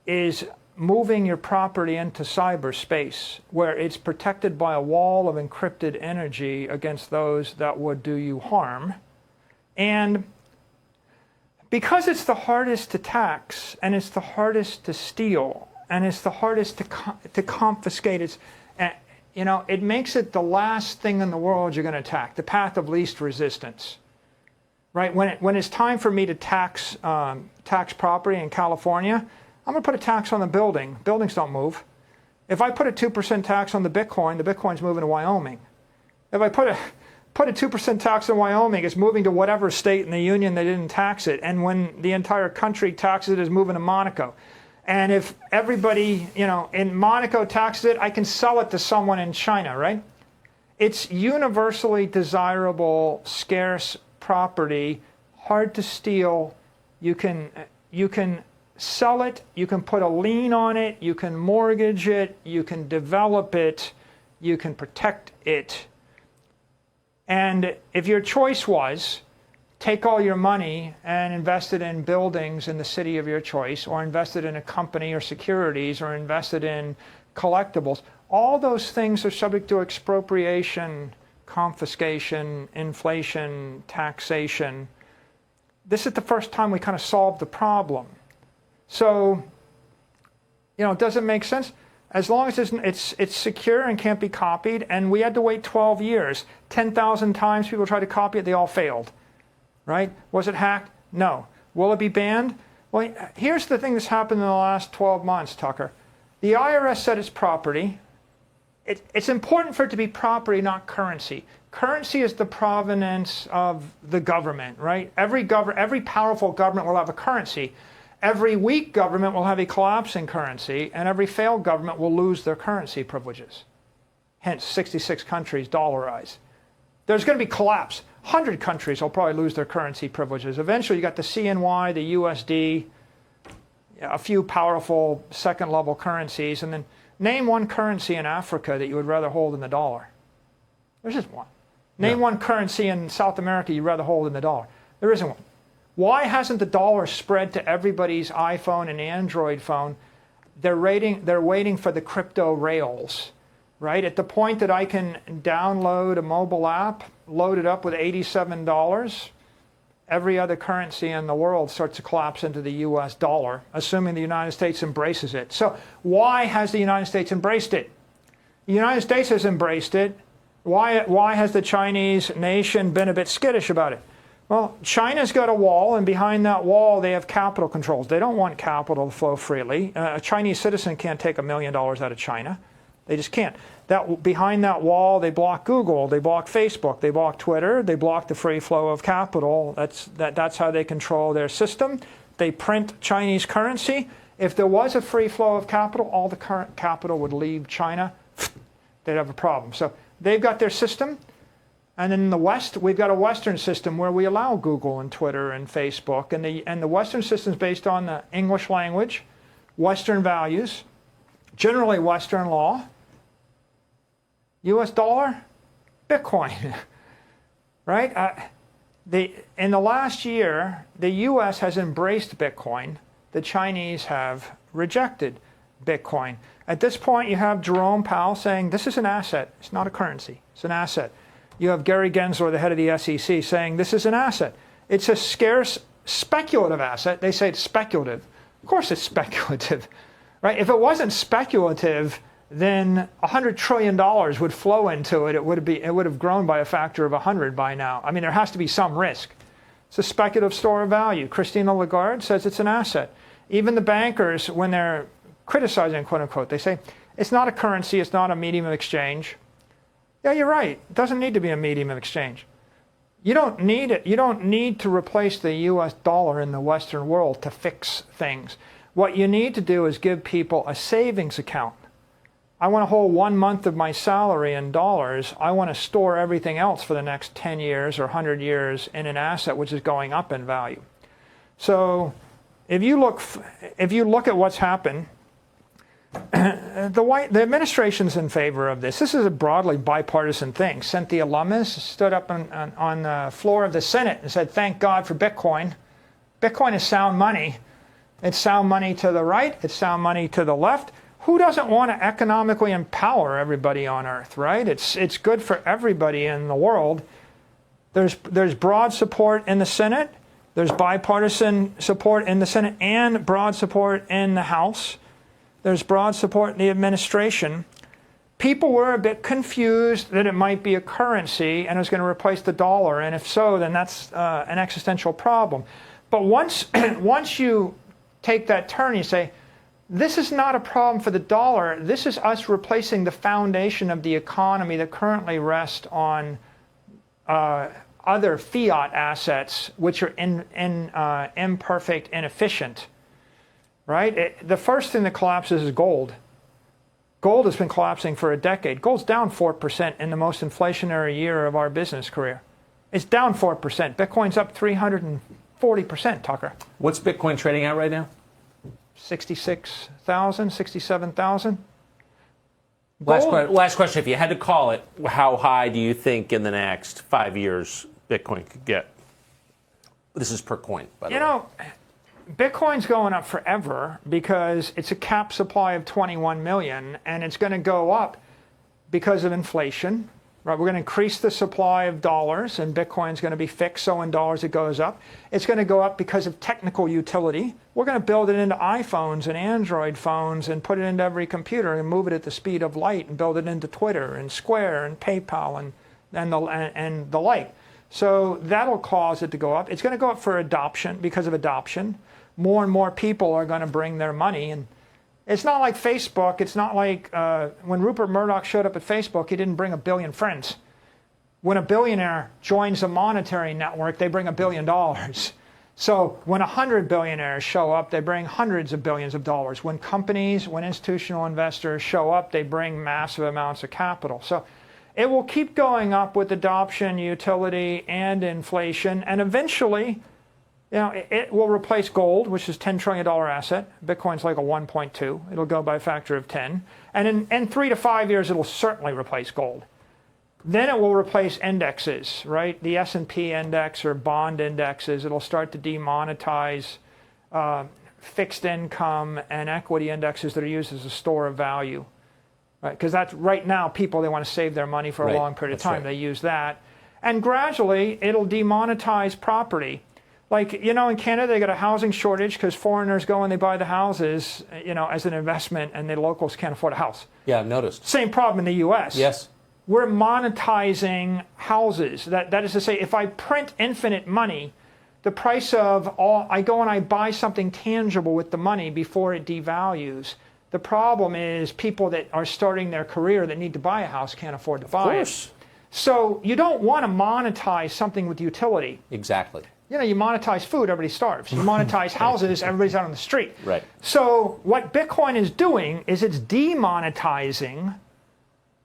is moving your property into cyberspace, where it's protected by a wall of encrypted energy against those that would do you harm. And because it's the hardest to tax, and it's the hardest to steal, and it's the hardest to confiscate, it makes it the last thing in the world you're going to attack, the path of least resistance. Right? When it's time for me to tax property in California, I'm going to put a tax on the building. Buildings don't move. If I put a 2% tax on the Bitcoin's moving to Wyoming. If I put a 2% tax in Wyoming, it's moving to whatever state in the union they didn't tax it. And when the entire country taxes it, it's moving to Monaco. And if everybody, in Monaco taxes it, I can sell it to someone in China, right? It's universally desirable, scarce property, hard to steal. You can sell it, you can put a lien on it, you can mortgage it, you can develop it, you can protect it. And if your choice was take all your money and invest it in buildings in the city of your choice, or invest it in a company or securities, or invest it in collectibles, all those things are subject to expropriation, confiscation, inflation, taxation. This is the first time we kind of solved the problem. So, does it make sense? As long as it's secure and can't be copied, and we had to wait 12 years. 10,000 times people tried to copy it, they all failed. Right? Was it hacked? No. Will it be banned? Well, here's the thing that's happened in the last 12 months, Tucker. The IRS said it's property. It's important for it to be property, not currency. Currency is the provenance of the government, right? Every powerful government will have a currency. Every weak government will have a collapsing currency, and every failed government will lose their currency privileges. Hence, 66 countries dollarize. There's going to be collapse. 100 countries will probably lose their currency privileges. Eventually, you got the CNY, the USD, a few powerful second-level currencies, and then name one currency in Africa that you would rather hold than the dollar. There's just one. Name one currency in South America you'd rather hold than the dollar. There isn't one. Why hasn't the dollar spread to everybody's iPhone and Android phone? They're waiting for the crypto rails, right? At the point that I can download a mobile app, load it up with $87, every other currency in the world starts to collapse into the US dollar, assuming the United States embraces it. So why has the United States embraced it? The United States has embraced it. Why has the Chinese nation been a bit skittish about it? Well, China's got a wall, and behind that wall they have capital controls. They don't want capital to flow freely. A Chinese citizen can't take $1 million out of China. They just can't. Behind that wall, they block Google, they block Facebook, they block Twitter, they block the free flow of capital. That's how they control their system. They print Chinese currency. If there was a free flow of capital, all the current capital would leave China. They'd have a problem. So they've got their system. And in the West, we've got a Western system where we allow Google and Twitter and Facebook. And the Western system is based on the English language, Western values, generally Western law, US dollar, Bitcoin, right? In the last year, the US has embraced Bitcoin. The Chinese have rejected Bitcoin. At this point, you have Jerome Powell saying, this is an asset. It's not a currency. It's an asset. You have Gary Gensler, the head of the SEC, saying this is an asset. It's a scarce, speculative asset. They say it's speculative. Of course it's speculative, right? If it wasn't speculative, then $100 trillion would flow into it. It would have grown by a factor of 100 by now. I mean, there has to be some risk. It's a speculative store of value. Christina Lagarde says it's an asset. Even the bankers, when they're criticizing, quote unquote, they say it's not a currency, it's not a medium of exchange. Yeah, you're right. It doesn't need to be a medium of exchange. You don't need it. You don't need to replace the US dollar in the Western world to fix things. What you need to do is give people a savings account. I want to hold 1 month of my salary in dollars. I want to store everything else for the next 10 years or 100 years in an asset which is going up in value. So if you look at what's happened, the administration's in favor of this. This is a broadly bipartisan thing. Cynthia Lummis stood up on the floor of the Senate and said, "Thank God for Bitcoin. Bitcoin is sound money. It's sound money to the right. It's sound money to the left. Who doesn't want to economically empower everybody on Earth, right? It's good for everybody in the world." There's broad support in the Senate. There's bipartisan support in the Senate and broad support in the House. There's broad support in the administration. People were a bit confused that it might be a currency and it was going to replace the dollar, and if so, then that's an existential problem. But once you take that turn, you say, this is not a problem for the dollar. This is us replacing the foundation of the economy that currently rests on other fiat assets, which are imperfect, inefficient. Right? The first thing that collapses is gold. Gold has been collapsing for a decade. Gold's down 4% in the most inflationary year of our business career. It's down 4%. Bitcoin's up 340%, Tucker. What's Bitcoin trading at right now? 66,000, 67,000. Last question. If you had to call it, how high do you think in the next 5 years Bitcoin could get? This is per coin, by the way. You know, Bitcoin's going up forever because it's a cap supply of 21 million, and it's going to go up because of inflation. Right? We're going to increase the supply of dollars, and Bitcoin's going to be fixed, so in dollars it goes up. It's going to go up because of technical utility. We're going to build it into iPhones and Android phones and put it into every computer and move it at the speed of light and build it into Twitter and Square and PayPal and the like. So that'll cause it to go up. It's going to go up for adoption because of adoption. More and more people are going to bring their money. And it's not like Facebook. It's not like when Rupert Murdoch showed up at Facebook, he didn't bring 1 billion friends. When a billionaire joins a monetary network, they bring $1 billion. So when 100 billionaires show up, they bring hundreds of billions of dollars. When institutional investors show up, they bring massive amounts of capital. So it will keep going up with adoption, utility, and inflation. And eventually, it will replace gold, which is a $10 trillion asset. Bitcoin's like a 1.2. It'll go by a factor of 10. And in 3 to 5 years, it'll certainly replace gold. Then it will replace indexes, right? The S&P index or bond indexes. It'll start to demonetize fixed income and equity indexes that are used as a store of value. Right? Because that's right now, people, they want to save their money for a long period of time. They use that. And gradually, it'll demonetize property. Like, in Canada, they got a housing shortage because foreigners go and they buy the houses, as an investment, and the locals can't afford a house. Yeah, I've noticed. Same problem in the U.S. Yes. We're monetizing houses. That is to say, if I print infinite money, the price of I go and I buy something tangible with the money before it devalues. The problem is people that are starting their career that need to buy a house can't afford to buy it. So you don't want to monetize something with utility. Exactly. You monetize food, everybody starves. You monetize houses, everybody's out on the street. Right. So what Bitcoin is doing is it's demonetizing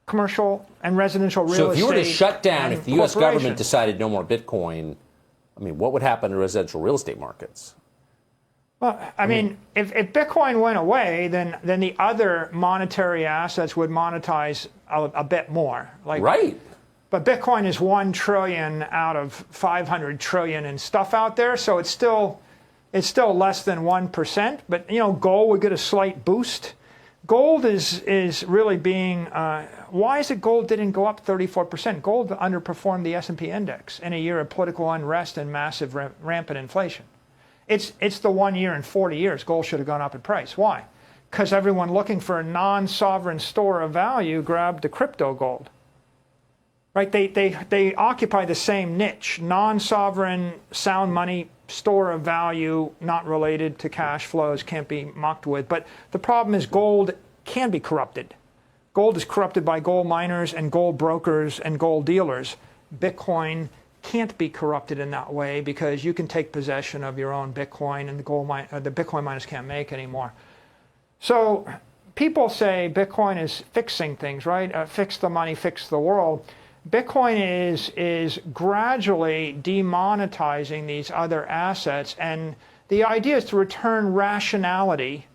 commercial and residential real estate. So if you were to shut down, if the U.S. government decided no more Bitcoin, what would happen to residential real estate markets? Well, I mean, if Bitcoin went away, then the other monetary assets would monetize a bit more. Right. But Bitcoin is 1 trillion out of 500 trillion and stuff out there, so it's still less than 1%. But gold would get a slight boost. Gold is really being. Why is it gold didn't go up 34%? Gold underperformed the S&P index in a year of political unrest and massive rampant inflation. It's the 1 year in 40 years gold should have gone up in price. Why? Because everyone looking for a non-sovereign store of value grabbed the crypto gold. Right? They occupy the same niche, non-sovereign, sound money, store of value, not related to cash flows, can't be mucked with. But the problem is gold can be corrupted. Gold is corrupted by gold miners and gold brokers and gold dealers. Bitcoin can't be corrupted in that way because you can take possession of your own Bitcoin and the Bitcoin miners can't make anymore. So people say Bitcoin is fixing things, right? Fix the money, fix the world. Bitcoin is gradually demonetizing these other assets, and the idea is to return rationality,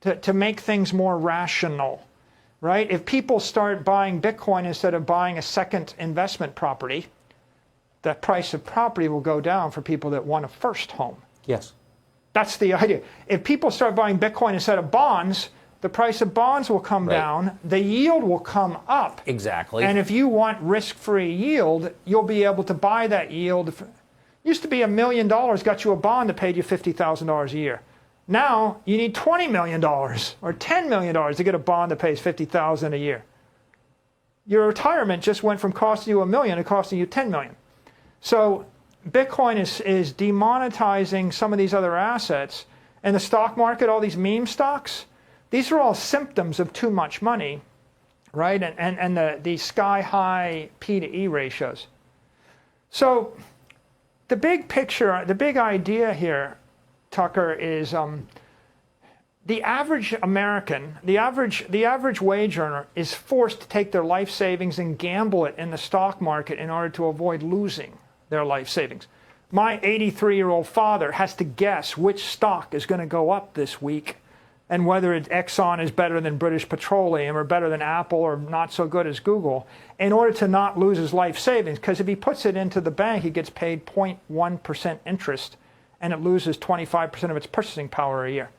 to make things more rational, right? If people start buying Bitcoin instead of buying a second investment property, the price of property will go down for people that want a first home. Yes. That's the idea. If people start buying Bitcoin instead of bonds, the price of bonds will come down, the yield will come up. Exactly. And if you want risk-free yield, you'll be able to buy that yield. Used to be $1 million got you a bond that paid you $50,000 a year. Now you need $20 million or $10 million to get a bond that pays $50,000 a year. Your retirement just went from costing you $1 million to costing you $10 million. So Bitcoin is demonetizing some of these other assets. And the stock market, all these meme stocks, these are all symptoms of too much money, right? And the sky-high P to E ratios. So the big picture, the big idea here, Tucker, is the average American, the average wage earner is forced to take their life savings and gamble it in the stock market in order to avoid losing their life savings. My 83-year-old father has to guess which stock is going to go up this week, and whether Exxon is better than British Petroleum or better than Apple or not so good as Google, in order to not lose his life savings. Because if he puts it into the bank, he gets paid 0.1% interest, and it loses 25% of its purchasing power a year.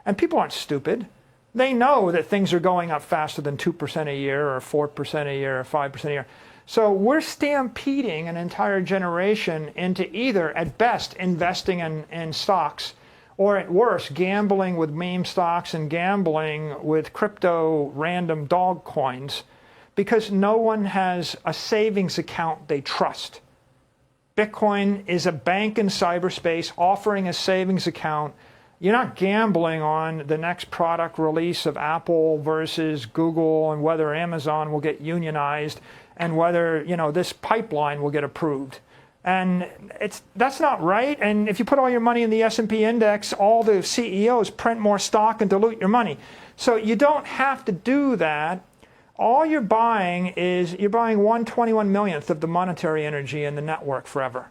And people aren't stupid. They know that things are going up faster than 2% a year or 4% a year or 5% a year. So we're stampeding an entire generation into either, at best, investing in stocks, or at worst, gambling with meme stocks and gambling with crypto random dog coins, because no one has a savings account they trust. Bitcoin is a bank in cyberspace offering a savings account. You're not gambling on the next product release of Apple versus Google and whether Amazon will get unionized and whether, this pipeline will get approved. And that's not right. And if you put all your money in the S&P index, all the CEOs print more stock and dilute your money. So you don't have to do that. All you're buying is, you're buying 1/21 millionth of the monetary energy in the network forever.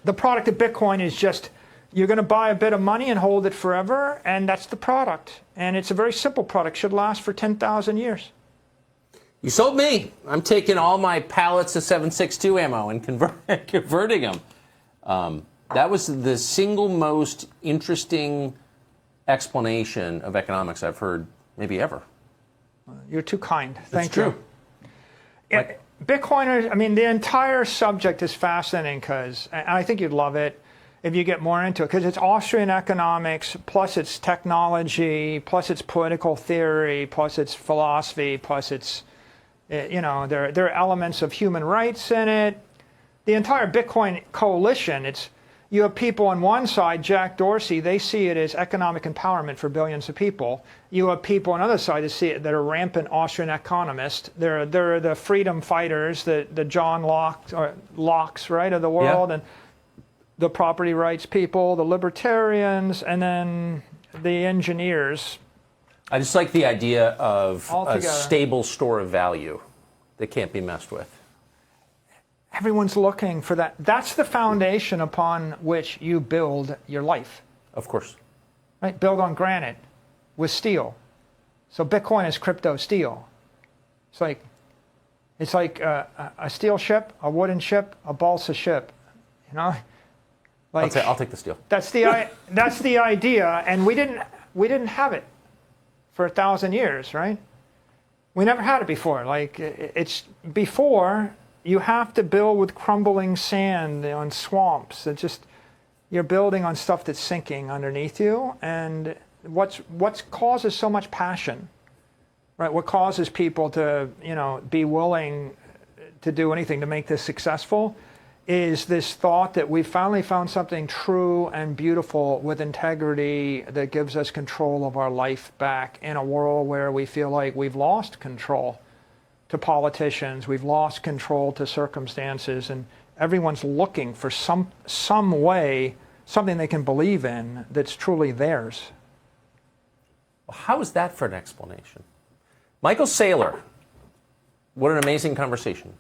The product of Bitcoin is just, you're going to buy a bit of money and hold it forever, and that's the product. And it's a very simple product, should last for 10,000 years. You sold me. I'm taking all my pallets of 7.62 ammo and converting them. That was the single most interesting explanation of economics I've heard maybe ever. You're too kind. Thank you. Bitcoiners, the entire subject is fascinating because, and I think you'd love it if you get more into it, because it's Austrian economics, plus it's technology, plus it's political theory, plus it's philosophy, plus it's, there are elements of human rights in it. The entire Bitcoin coalition, you have people on one side, Jack Dorsey, they see it as economic empowerment for billions of people. You have people on the other side that see it, that are rampant Austrian economists. They're the freedom fighters, the John Locke's, right, of the world, and the property rights people, the libertarians, and then the engineers. I just like the idea of Altogether. A stable store of value that can't be messed with. Everyone's looking for that. That's the foundation upon which you build your life. Of course. Right? Build on granite with steel. So Bitcoin is crypto steel. It's like a steel ship, a wooden ship, a balsa ship. I'll take the steel. That's the idea, and we didn't have it for 1,000 years, right? We never had it before. It's before. You have to build with crumbling sand on swamps. You're building on stuff that's sinking underneath you. And what causes so much passion, right? What causes people to, be willing to do anything to make this successful is this thought that we finally found something true and beautiful with integrity that gives us control of our life back in a world where we feel like we've lost control to politicians, we've lost control to circumstances, and everyone's looking for some way, something they can believe in that's truly theirs. Well, how is that for an explanation? Michael Saylor, what an amazing conversation.